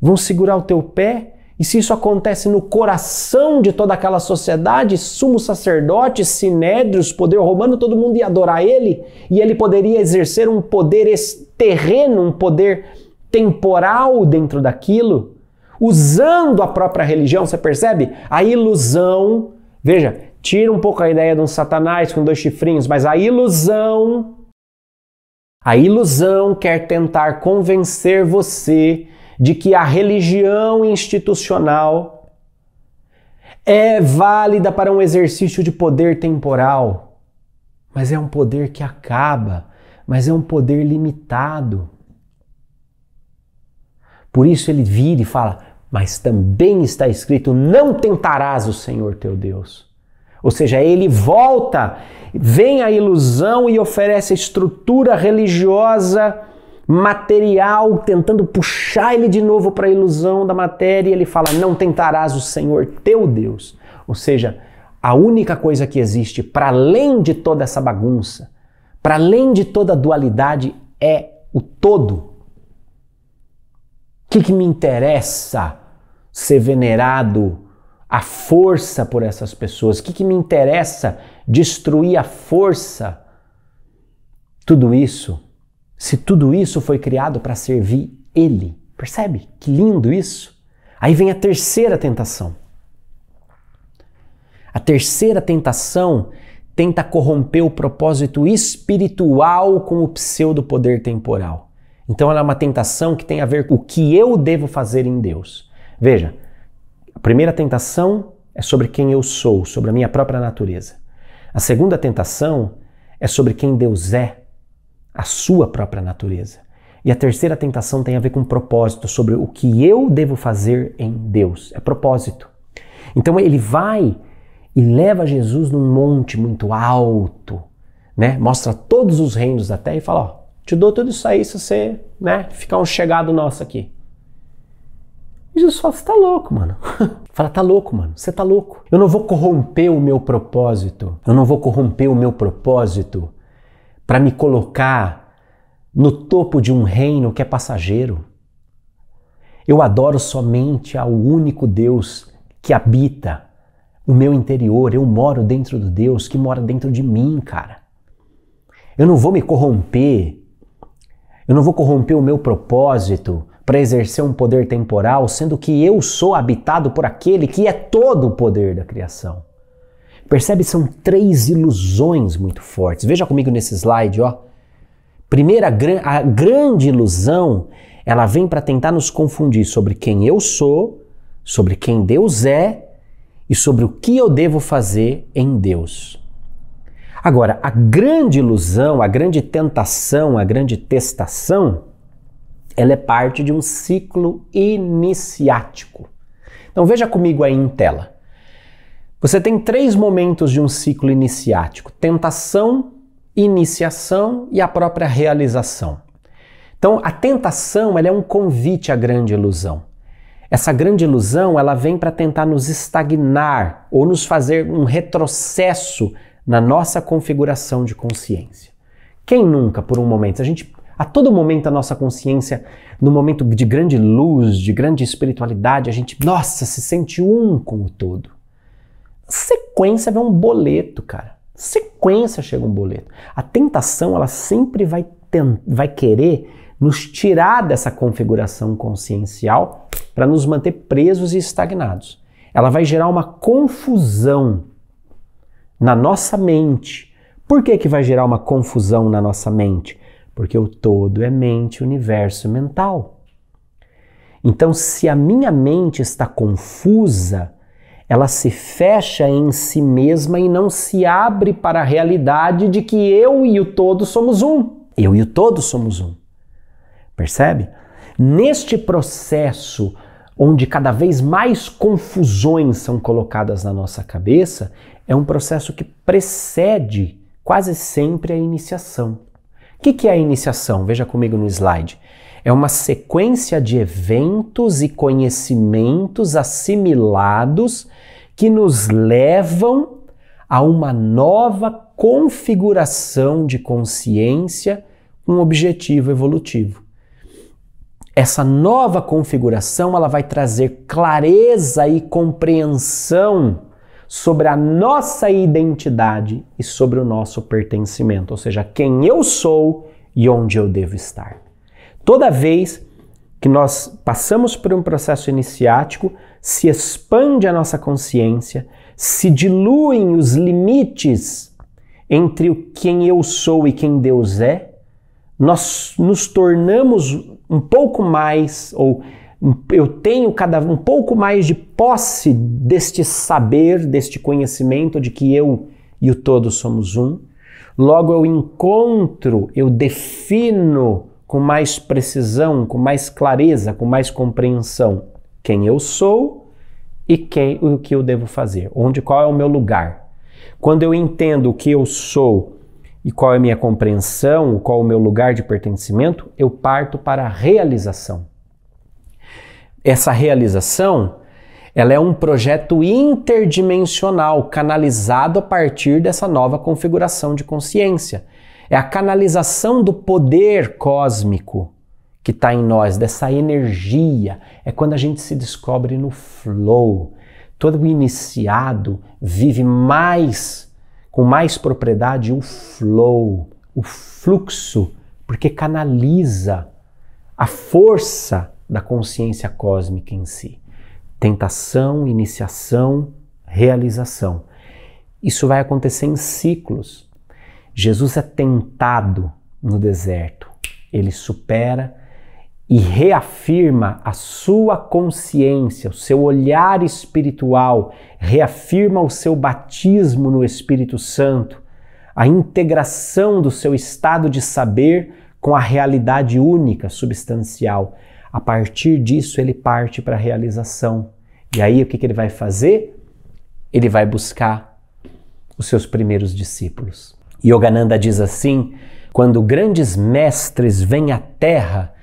vão segurar o teu pé. E se isso acontece no coração de toda aquela sociedade, sumo sacerdote, sinédrios, poder romano, todo mundo ia adorar ele, e ele poderia exercer um poder terreno, um poder temporal dentro daquilo, usando a própria religião, você percebe? A ilusão, veja, tira um pouco a ideia de um satanás com 2 chifrinhos, mas a ilusão quer tentar convencer você de que a religião institucional é válida para um exercício de poder temporal, mas é um poder que acaba, mas é um poder limitado. Por isso ele vira e fala, mas também está escrito, não tentarás o Senhor teu Deus. Ou seja, ele volta, vem a ilusão e oferece a estrutura religiosa material, tentando puxar ele de novo para a ilusão da matéria, e ele fala, não tentarás o Senhor teu Deus. Ou seja, a única coisa que existe para além de toda essa bagunça, para além de toda a dualidade, é o todo. O que me interessa ser venerado a força por essas pessoas? O que me interessa destruir a força? Tudo isso, se tudo isso foi criado para servir Ele. Percebe? Que lindo isso. Aí vem a terceira tentação. A terceira tentação tenta corromper o propósito espiritual com o pseudo-poder temporal. Então ela é uma tentação que tem a ver com o que eu devo fazer em Deus. Veja, a primeira tentação é sobre quem eu sou, sobre a minha própria natureza. A segunda tentação é sobre quem Deus é, a sua própria natureza. E a terceira tentação tem a ver com propósito, sobre o que eu devo fazer em Deus. É propósito. Então ele vai e leva Jesus num monte muito alto, né? Mostra todos os reinos da terra e fala, ó, te dou tudo isso aí se você, né, ficar um chegado nosso aqui. E Jesus fala, você tá louco, mano. Fala, tá louco, mano, você tá louco. Eu não vou corromper o meu propósito. Eu não vou corromper o meu propósito para me colocar no topo de um reino que é passageiro. Eu adoro somente ao único Deus que habita o meu interior. Eu moro dentro do Deus que mora dentro de mim, cara. Eu não vou me corromper. Eu não vou corromper o meu propósito para exercer um poder temporal, sendo que eu sou habitado por aquele que é todo o poder da criação. Percebe? São 3 ilusões muito fortes. Veja comigo nesse slide, ó. Primeira, a grande ilusão, ela vem para tentar nos confundir sobre quem eu sou, sobre quem Deus é e sobre o que eu devo fazer em Deus. Agora, a grande ilusão, a grande tentação, a grande testação, ela é parte de um ciclo iniciático. Então veja comigo aí em tela. Você tem 3 momentos de um ciclo iniciático: tentação, iniciação e a própria realização. Então, a tentação ela é um convite à grande ilusão. Essa grande ilusão ela vem para tentar nos estagnar ou nos fazer um retrocesso na nossa configuração de consciência. Quem nunca, por um momento, a todo momento a nossa consciência, no momento de grande luz, de grande espiritualidade, a gente, nossa, se sente um com o todo. Sequência vem um boleto, cara. Sequência chega um boleto. A tentação, ela sempre vai querer nos tirar dessa configuração consciencial para nos manter presos e estagnados. Ela vai gerar uma confusão na nossa mente. Por que vai gerar uma confusão na nossa mente? Porque o todo é mente, universo mental. Então, se a minha mente está confusa, ela se fecha em si mesma e não se abre para a realidade de que eu e o todo somos um. Eu e o todo somos um. Percebe? Neste processo, onde cada vez mais confusões são colocadas na nossa cabeça, é um processo que precede quase sempre a iniciação. O que é a iniciação? Veja comigo no slide. É uma sequência de eventos e conhecimentos assimilados que nos levam a uma nova configuração de consciência com um objetivo evolutivo. Essa nova configuração ela vai trazer clareza e compreensão sobre a nossa identidade e sobre o nosso pertencimento, ou seja, quem eu sou e onde eu devo estar. Toda vez que nós passamos por um processo iniciático, se expande a nossa consciência, se diluem os limites entre quem eu sou e quem Deus é, nós nos tornamos um pouco mais, ou eu tenho um pouco mais de posse deste saber, deste conhecimento de que eu e o todo somos um. Logo eu defino com mais precisão, com mais clareza, com mais compreensão quem eu sou e o que eu devo fazer, qual é o meu lugar. Quando eu entendo o que eu sou e qual é a minha compreensão, qual é o meu lugar de pertencimento, eu parto para a realização. Essa realização, ela é um projeto interdimensional, canalizado a partir dessa nova configuração de consciência. É a canalização do poder cósmico que está em nós, dessa energia. É quando a gente se descobre no flow. Todo iniciado vive com mais propriedade o flow, o fluxo, porque canaliza a força da consciência cósmica em si. Tentação, iniciação, realização. Isso vai acontecer em ciclos. Jesus é tentado no deserto. Ele supera e reafirma a sua consciência, o seu olhar espiritual, reafirma o seu batismo no Espírito Santo, a integração do seu estado de saber com a realidade única, substancial. A partir disso, ele parte para a realização. E aí, o que ele vai fazer? Ele vai buscar os seus primeiros discípulos. Yogananda diz assim: quando grandes mestres vêm à Terra,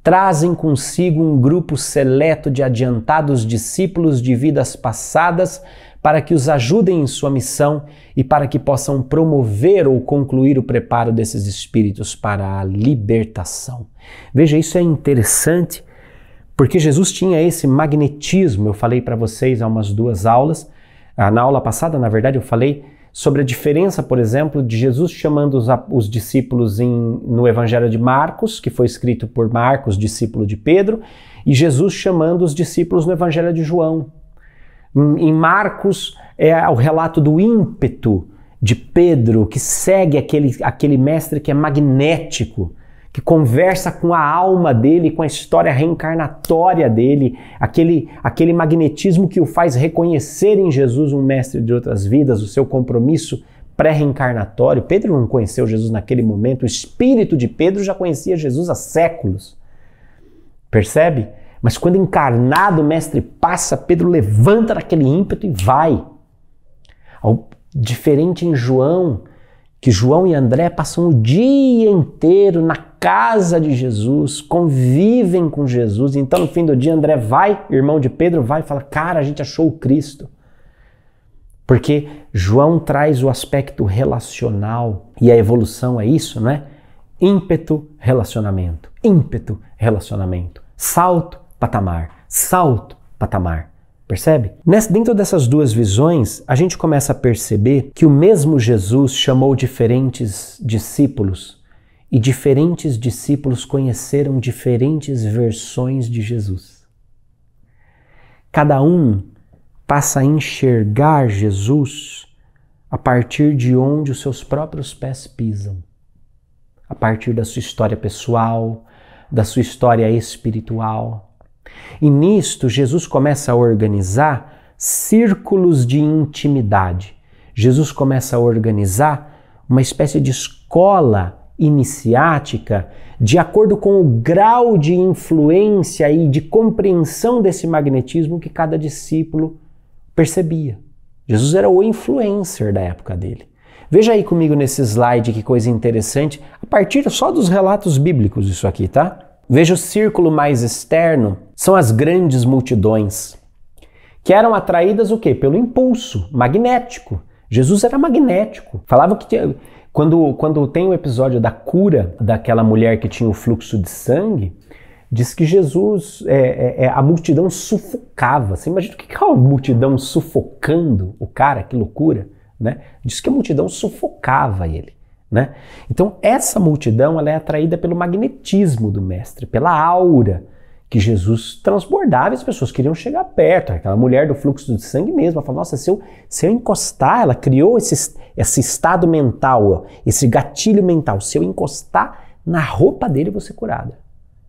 trazem consigo um grupo seleto de adiantados discípulos de vidas passadas para que os ajudem em sua missão e para que possam promover ou concluir o preparo desses espíritos para a libertação. Veja, isso é interessante, porque Jesus tinha esse magnetismo. Eu falei para vocês há umas 2 aulas, na aula passada, na verdade, eu falei sobre a diferença, por exemplo, de Jesus chamando os discípulos no Evangelho de Marcos, que foi escrito por Marcos, discípulo de Pedro, e Jesus chamando os discípulos no Evangelho de João. Em Marcos é o relato do ímpeto de Pedro, que segue aquele mestre que é magnético, que conversa com a alma dele, com a história reencarnatória dele, aquele magnetismo que o faz reconhecer em Jesus um mestre de outras vidas, o seu compromisso pré-reencarnatório. Pedro não conheceu Jesus naquele momento, o espírito de Pedro já conhecia Jesus há séculos. Percebe? Mas quando encarnado o mestre passa, Pedro levanta daquele ímpeto e vai. Diferente em João, que João e André passam o dia inteiro na casa de Jesus, convivem com Jesus. Então, no fim do dia, André vai, irmão de Pedro, vai e fala, cara, a gente achou o Cristo. Porque João traz o aspecto relacional, e a evolução é isso, né? Ímpeto, relacionamento. Ímpeto, relacionamento. Salto, patamar. Salto, patamar. Percebe? Dentro dessas duas visões, a gente começa a perceber que o mesmo Jesus chamou diferentes discípulos e diferentes discípulos conheceram diferentes versões de Jesus. Cada um passa a enxergar Jesus a partir de onde os seus próprios pés pisam, a partir da sua história pessoal, da sua história espiritual. E nisto, Jesus começa a organizar círculos de intimidade. Jesus começa a organizar uma espécie de escola iniciática de acordo com o grau de influência e de compreensão desse magnetismo que cada discípulo percebia. Jesus era o influencer da época dele. Veja aí comigo nesse slide que coisa interessante, a partir só dos relatos bíblicos isso aqui, tá? Veja o círculo mais externo, são as grandes multidões, que eram atraídas o quê? Pelo impulso magnético. Jesus era magnético. Falava que quando tem o episódio da cura daquela mulher que tinha o fluxo de sangue, diz que Jesus, a multidão sufocava. Você imagina o que é uma multidão sufocando o cara? Que loucura, né? Diz que a multidão sufocava ele. Né? Então essa multidão ela é atraída pelo magnetismo do mestre, pela aura que Jesus transbordava e as pessoas queriam chegar perto. Aquela mulher do fluxo de sangue mesmo, ela falou, nossa, se eu encostar, ela criou esse estado mental, esse gatilho mental, se eu encostar na roupa dele eu vou ser curada.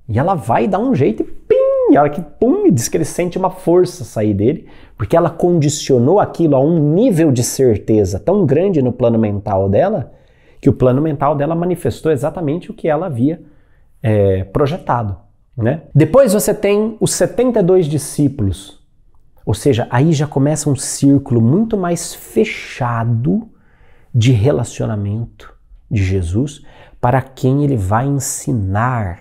E ela vai dar um jeito e pim, ela que pum, diz que ele sente uma força sair dele, porque ela condicionou aquilo a um nível de certeza tão grande no plano mental dela, que o plano mental dela manifestou exatamente o que ela havia projetado. Né? Depois você tem os 72 discípulos, ou seja, aí já começa um círculo muito mais fechado de relacionamento de Jesus para quem ele vai ensinar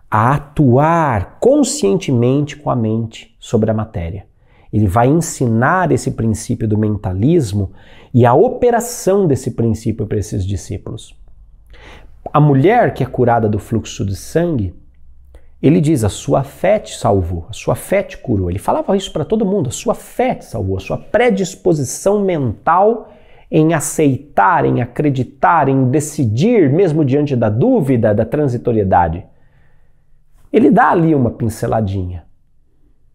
a atuar conscientemente com a mente sobre a matéria. Ele vai ensinar esse princípio do mentalismo e a operação desse princípio para esses discípulos. A mulher que é curada do fluxo de sangue, ele diz, a sua fé te salvou, a sua fé te curou. Ele falava isso para todo mundo, a sua fé te salvou, a sua predisposição mental em aceitar, em acreditar, em decidir, mesmo diante da dúvida, da transitoriedade. Ele dá ali uma pinceladinha.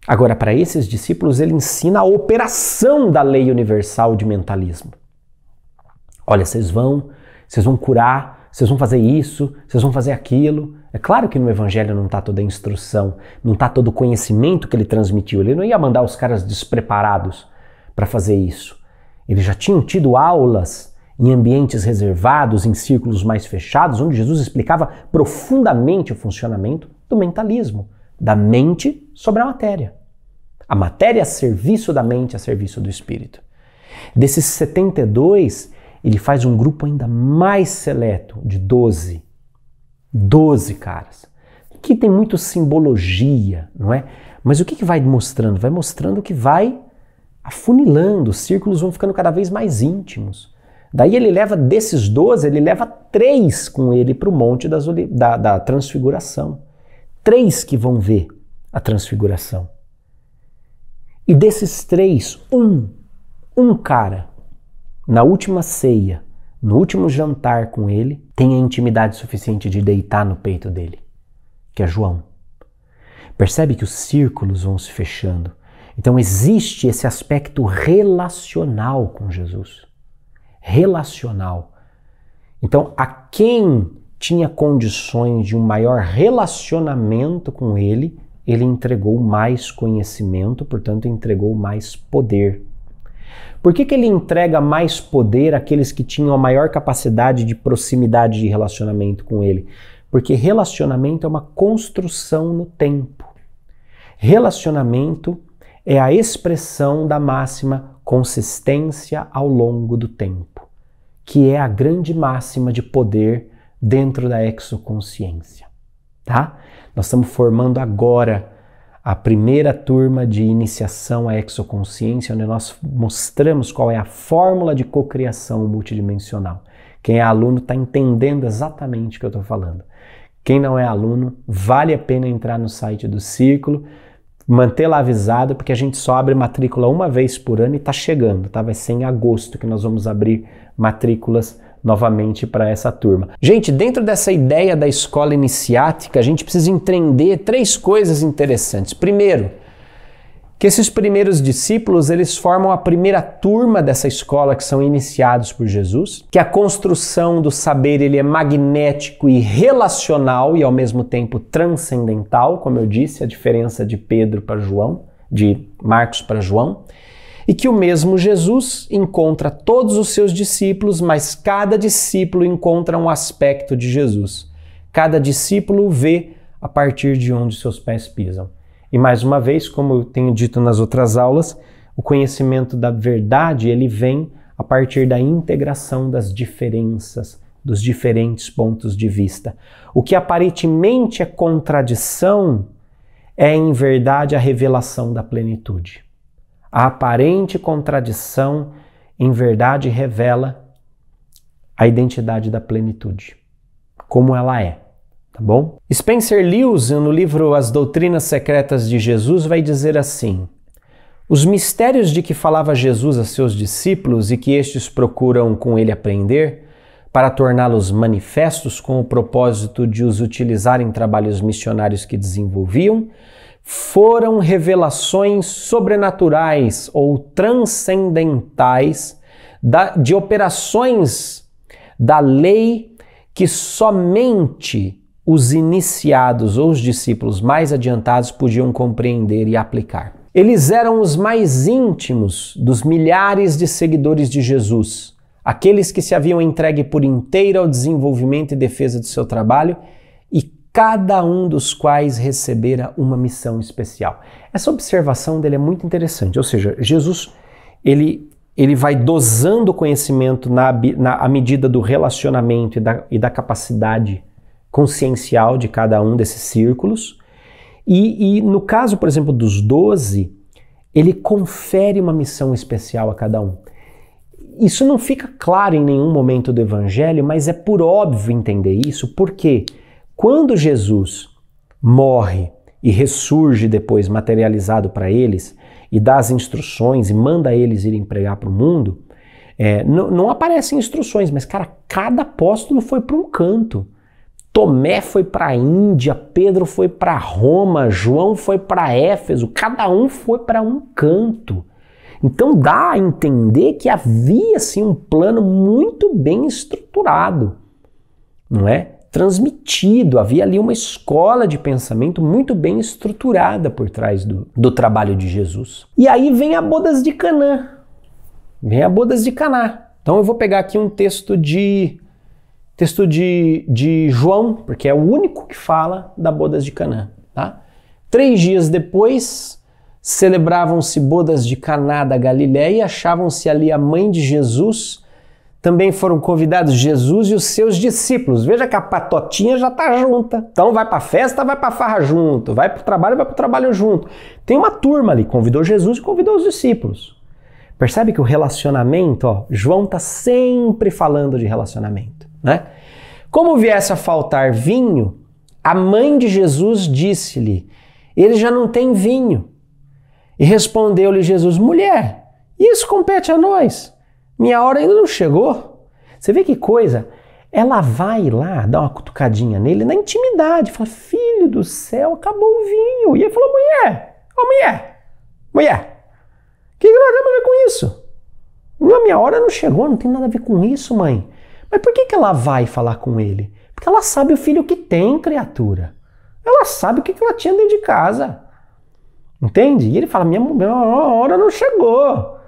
Agora, para esses discípulos, ele ensina a operação da lei universal de mentalismo. Olha, vocês vão curar, vocês vão fazer isso, vocês vão fazer aquilo. É claro que no Evangelho não está toda a instrução, não está todo o conhecimento que ele transmitiu. Ele não ia mandar os caras despreparados para fazer isso. Eles já tinham tido aulas em ambientes reservados, em círculos mais fechados, onde Jesus explicava profundamente o funcionamento do mentalismo, da mente sobre a matéria. A matéria a serviço da mente, a serviço do espírito. Desses 72, ele faz um grupo ainda mais seleto, de 12. 12 caras. Que tem muito simbologia, não é? Mas o que vai mostrando? Vai mostrando que vai afunilando, os círculos vão ficando cada vez mais íntimos. Daí ele leva, desses 12, ele leva 3 com ele para o monte da transfiguração. 3 que vão ver a transfiguração. E desses 3, um cara, na última ceia, no último jantar com ele, tem a intimidade suficiente de deitar no peito dele, que é João. Percebe que os círculos vão se fechando. Então existe esse aspecto relacional com Jesus. Relacional. Então, a quem tinha condições de um maior relacionamento com ele, ele entregou mais conhecimento, portanto entregou mais poder. Por que ele entrega mais poder àqueles que tinham a maior capacidade de proximidade de relacionamento com ele? Porque relacionamento é uma construção no tempo. Relacionamento é a expressão da máxima consistência ao longo do tempo, que é a grande máxima de poder dentro da exoconsciência, tá? Nós estamos formando agora a primeira turma de iniciação à exoconsciência, onde nós mostramos qual é a fórmula de cocriação multidimensional. Quem é aluno está entendendo exatamente o que eu estou falando. Quem não é aluno, vale a pena entrar no site do Círculo, manter lá avisado, porque a gente só abre matrícula uma vez por ano e está chegando, tá? Vai ser em agosto que nós vamos abrir matrículas novamente para essa turma. Gente, dentro dessa ideia da escola iniciática, a gente precisa entender 3 coisas interessantes. Primeiro, que esses primeiros discípulos, eles formam a primeira turma dessa escola que são iniciados por Jesus, que a construção do saber ele é magnético e relacional e ao mesmo tempo transcendental, como eu disse, a diferença de Pedro para João, de Marcos para João, e que o mesmo Jesus encontra todos os seus discípulos, mas cada discípulo encontra um aspecto de Jesus. Cada discípulo vê a partir de onde seus pés pisam. E mais uma vez, como eu tenho dito nas outras aulas, o conhecimento da verdade ele vem a partir da integração das diferenças, dos diferentes pontos de vista. O que aparentemente é contradição é, em verdade, a revelação da plenitude. A aparente contradição, em verdade, revela a identidade da plenitude, como ela é. Tá bom? Spencer Lewis, no livro As Doutrinas Secretas de Jesus, vai dizer assim: os mistérios de que falava Jesus a seus discípulos e que estes procuram com ele aprender, para torná-los manifestos com o propósito de os utilizar em trabalhos missionários que desenvolviam, foram revelações sobrenaturais ou transcendentais de operações da lei que somente os iniciados ou os discípulos mais adiantados podiam compreender e aplicar. Eles eram os mais íntimos dos milhares de seguidores de Jesus, aqueles que se haviam entregue por inteiro ao desenvolvimento e defesa do seu trabalho e cada um dos quais recebera uma missão especial. Essa observação dele é muito interessante, ou seja, Jesus ele vai dosando o conhecimento à medida do relacionamento e da capacidade consciencial de cada um desses círculos. E no caso, por exemplo, dos 12, ele confere uma missão especial a cada um. Isso não fica claro em nenhum momento do Evangelho, mas é por óbvio entender isso, porque quando Jesus morre e ressurge depois materializado para eles e dá as instruções e manda eles irem pregar para o mundo, não aparecem instruções, mas cara, cada apóstolo foi para um canto. Tomé foi para a Índia, Pedro foi para Roma, João foi para Éfeso, cada um foi para um canto. Então dá a entender que havia assim um plano muito bem estruturado, não é? Transmitido, havia ali uma escola de pensamento muito bem estruturada por trás do trabalho de Jesus. E aí vem a Bodas de Caná. Vem a Bodas de Caná. Então eu vou pegar aqui um texto de João, porque é o único que fala da Bodas de Caná. Tá? 3 dias depois, celebravam-se Bodas de Caná da Galileia e achavam-se ali a mãe de Jesus. Também foram convidados Jesus e os seus discípulos. Veja que a patotinha já está junta. Então vai para a festa, vai para a farra junto. Vai para o trabalho junto. Tem uma turma ali, convidou Jesus e convidou os discípulos. Percebe que o relacionamento, João está sempre falando de relacionamento, né? Como viesse a faltar vinho, a mãe de Jesus disse-lhe, ele já não tem vinho. E respondeu-lhe Jesus, mulher, isso compete a nós. Minha hora ainda não chegou. Você vê que coisa? Ela vai lá, dá uma cutucadinha nele na intimidade. Fala, filho do céu, acabou o vinho. E ele falou, mulher, mulher, o que nós temos a ver com isso? Não, minha hora não chegou, não tem nada a ver com isso, mãe. Mas por que ela vai falar com ele? Porque ela sabe o filho que tem, criatura. Ela sabe o que ela tinha dentro de casa. Entende? E ele fala, minha hora não chegou.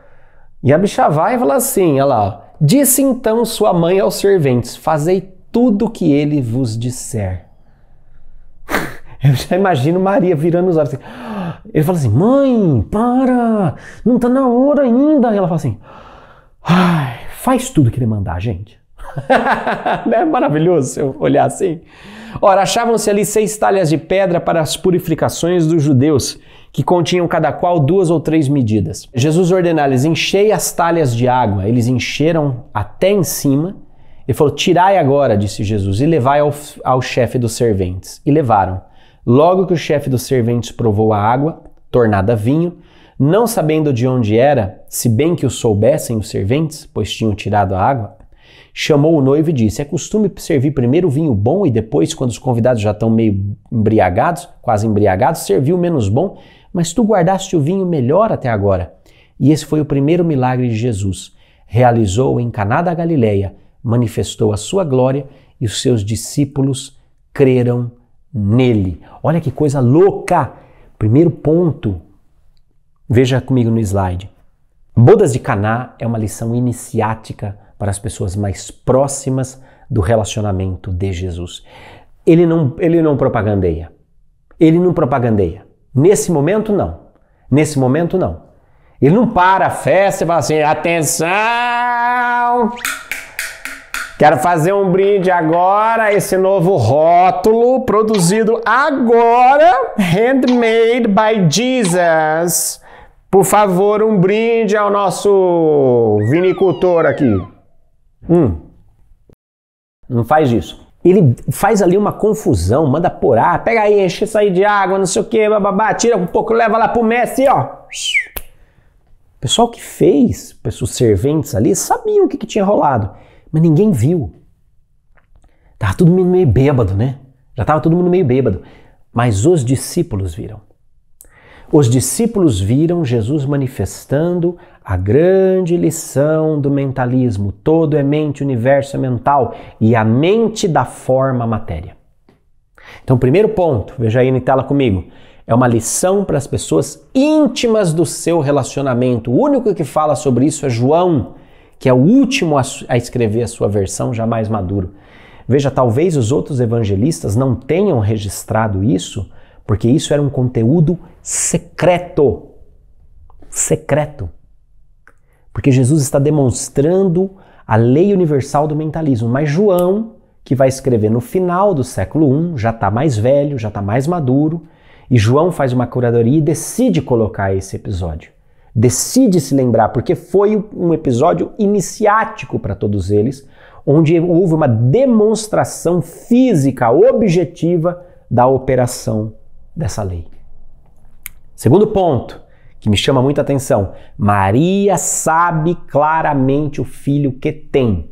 E a bicha vai e fala assim, olha lá, disse então sua mãe aos serventes, fazei tudo o que ele vos disser. Eu já imagino Maria virando os olhos assim. Ele fala assim, mãe, para, não tá na hora ainda. Ela fala assim, ai, faz tudo que ele mandar, gente. Não é maravilhoso se eu olhar assim? Ora, achavam-se ali 6 talhas de pedra para as purificações dos judeus, que continham cada qual 2 ou 3 medidas. Jesus ordenou-lhes, enchei as talhas de água. Eles encheram até em cima. Ele falou, tirai agora, disse Jesus, e levai ao chefe dos serventes. E levaram. Logo que o chefe dos serventes provou a água, tornada vinho, não sabendo de onde era, se bem que o soubessem os serventes, pois tinham tirado a água, chamou o noivo e disse, é costume servir primeiro o vinho bom e depois, quando os convidados já estão meio embriagados, quase embriagados, servir o menos bom, mas tu guardaste o vinho melhor até agora. E esse foi o primeiro milagre de Jesus. Realizou em Caná da Galileia, manifestou a sua glória e os seus discípulos creram nele. Olha que coisa louca! Primeiro ponto, veja comigo no slide. Bodas de Caná é uma lição iniciática para as pessoas mais próximas do relacionamento de Jesus. Ele não propagandeia. Ele não propagandeia. Nesse momento, não. Nesse momento, não. Ele não para a festa e fala assim, atenção! Quero fazer um brinde agora, esse novo rótulo produzido agora, handmade by Jesus. Por favor, um brinde ao nosso vinicultor aqui. Não faz isso. Ele faz ali uma confusão, manda pôr, pega aí, enche isso aí de água, não sei o que, bababá, tira um pouco, leva lá pro mestre, ó. O pessoal que fez, os serventes ali, sabiam o que tinha rolado. Mas ninguém viu. Tava todo mundo meio bêbado, né? Já tava todo mundo meio bêbado. Mas os discípulos viram. Os discípulos viram Jesus manifestando a grande lição do mentalismo. Todo é mente, o universo é mental. E a mente dá forma à matéria. Então, primeiro ponto, veja aí na tela comigo. É uma lição para as pessoas íntimas do seu relacionamento. O único que fala sobre isso é João, que é o último a escrever a sua versão já mais maduro. Veja, talvez os outros evangelistas não tenham registrado isso, porque isso era um conteúdo secreto. Secreto. Porque Jesus está demonstrando a lei universal do mentalismo. Mas João, que vai escrever no final do século I, já está mais velho, já está mais maduro, e João faz uma curadoria e decide colocar esse episódio. Decide se lembrar, porque foi um episódio iniciático para todos eles, onde houve uma demonstração física, objetiva da operação dessa lei. Segundo ponto, que me chama muita atenção, Maria sabe claramente o filho que tem.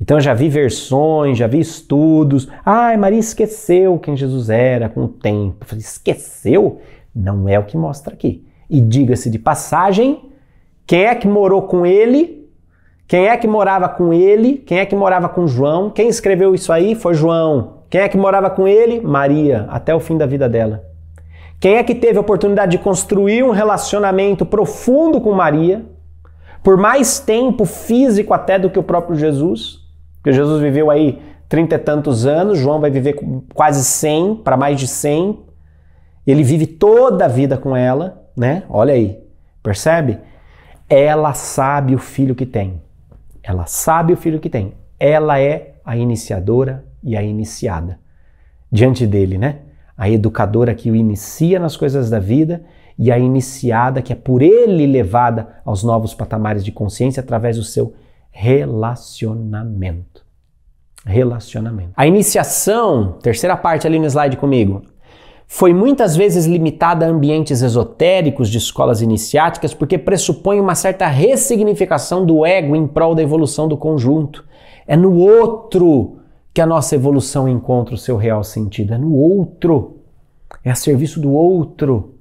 Então eu já vi versões, já vi estudos, Maria esqueceu quem Jesus era com o tempo. Eu falei, esqueceu? Não é o que mostra aqui. E diga-se de passagem, quem é que morou com ele? Quem é que morava com ele? Quem é que morava com João? Quem escreveu isso aí foi João. Quem é que morava com ele? Maria, até o fim da vida dela. Quem é que teve a oportunidade de construir um relacionamento profundo com Maria? Por mais tempo físico até do que o próprio Jesus. Porque Jesus viveu aí 30 e tantos anos, João vai viver quase 100, para mais de 100. Ele vive toda a vida com ela. Né? Olha aí, percebe? Ela sabe o filho que tem. Ela sabe o filho que tem. Ela é a iniciadora e a iniciada diante dele, né? A educadora que o inicia nas coisas da vida e a iniciada que é por ele levada aos novos patamares de consciência através do seu relacionamento. Relacionamento. A iniciação, terceira parte ali no slide comigo, foi muitas vezes limitada a ambientes esotéricos de escolas iniciáticas porque pressupõe uma certa ressignificação do ego em prol da evolução do conjunto. É no outro que a nossa evolução encontra o seu real sentido. É no outro. É a serviço do outro.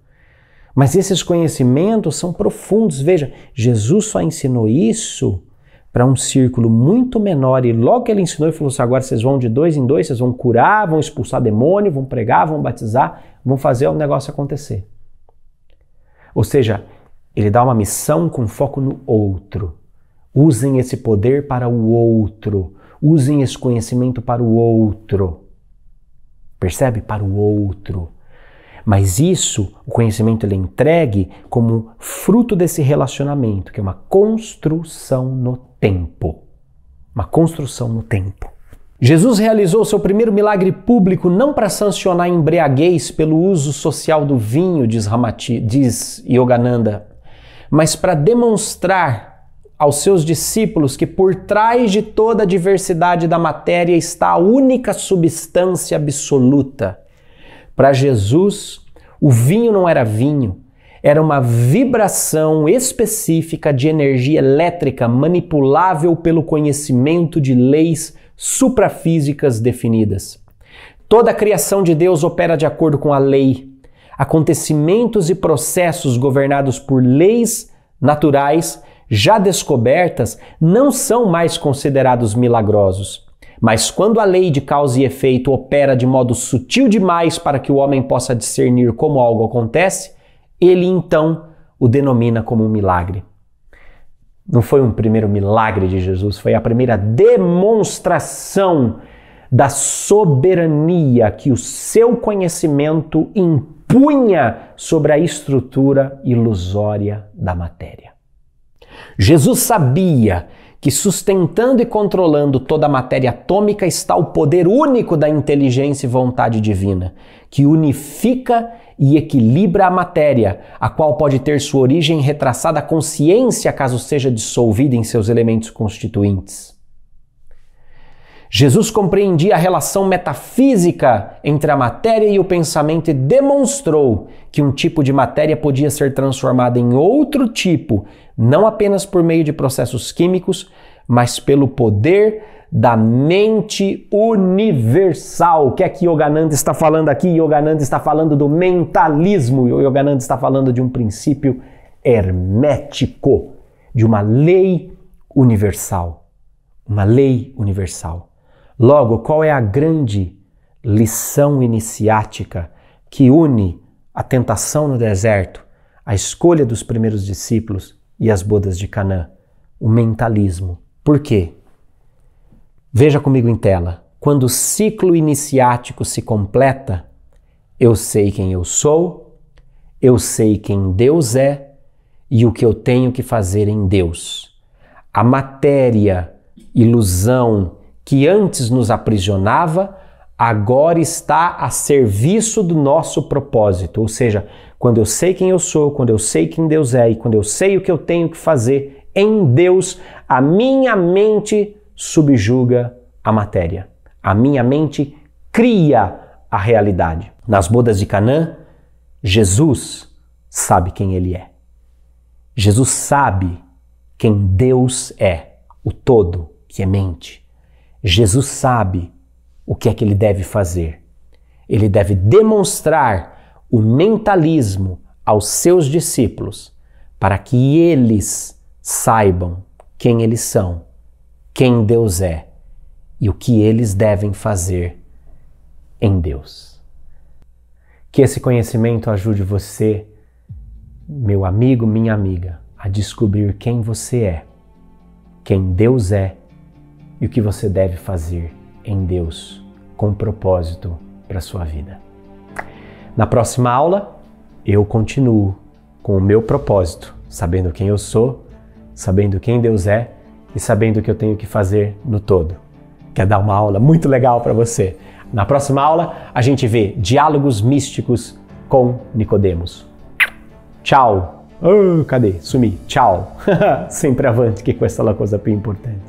Mas esses conhecimentos são profundos. Veja, Jesus só ensinou isso para um círculo muito menor e logo que ele ensinou, ele falou assim, agora vocês vão de 2 em 2, vocês vão curar, vão expulsar demônio, vão pregar, vão batizar, vão fazer o negócio acontecer. Ou seja, ele dá uma missão com foco no outro. Usem esse poder para o outro. Usem esse conhecimento para o outro. Percebe? Para o outro. Mas isso, o conhecimento ele é entregue como fruto desse relacionamento, que é uma construção no tempo. Uma construção no tempo. Jesus realizou seu primeiro milagre público não para sancionar a embriaguez pelo uso social do vinho, diz Yogananda, mas para demonstrar aos seus discípulos que por trás de toda a diversidade da matéria está a única substância absoluta. Para Jesus, o vinho não era vinho, era uma vibração específica de energia elétrica manipulável pelo conhecimento de leis suprafísicas definidas. Toda a criação de Deus opera de acordo com a lei. Acontecimentos e processos governados por leis naturais já descobertas não são mais considerados milagrosos. Mas quando a lei de causa e efeito opera de modo sutil demais para que o homem possa discernir como algo acontece, ele então o denomina como um milagre. Não foi um primeiro milagre de Jesus, foi a primeira demonstração da soberania que o seu conhecimento impunha sobre a estrutura ilusória da matéria. Jesus sabia que sustentando e controlando toda a matéria atômica está o poder único da inteligência e vontade divina, que unifica e equilibra a matéria, a qual pode ter sua origem retraçada à consciência caso seja dissolvida em seus elementos constituintes. Jesus compreendia a relação metafísica entre a matéria e o pensamento e demonstrou que um tipo de matéria podia ser transformada em outro tipo, não apenas por meio de processos químicos, mas pelo poder da mente universal. O que é que Yogananda está falando aqui? Yogananda está falando do mentalismo. Yogananda está falando de um princípio hermético, de uma lei universal. Uma lei universal. Logo, qual é a grande lição iniciática que une a tentação no deserto, a escolha dos primeiros discípulos e as bodas de Canaã? O mentalismo. Por quê? Veja comigo em tela. Quando o ciclo iniciático se completa, eu sei quem eu sou, eu sei quem Deus é e o que eu tenho que fazer em Deus. A matéria, ilusão, que antes nos aprisionava, agora está a serviço do nosso propósito. Ou seja, quando eu sei quem eu sou, quando eu sei quem Deus é e quando eu sei o que eu tenho que fazer em Deus, a minha mente subjuga a matéria. A minha mente cria a realidade. Nas bodas de Canaã, Jesus sabe quem ele é. Jesus sabe quem Deus é, o todo que é mente. Jesus sabe o que é que ele deve fazer. Ele deve demonstrar o mentalismo aos seus discípulos para que eles saibam quem eles são, quem Deus é e o que eles devem fazer em Deus. Que esse conhecimento ajude você, meu amigo, minha amiga, a descobrir quem você é, quem Deus é e o que você deve fazer em Deus com propósito para a sua vida. Na próxima aula, eu continuo com o meu propósito, sabendo quem eu sou, sabendo quem Deus é e sabendo o que eu tenho que fazer no todo. Quer dar uma aula muito legal para você? Na próxima aula, a gente vê diálogos místicos com Nicodemos. Tchau! Oh, cadê? Sumi. Tchau! Sempre avante, que questa é a coisa più importante.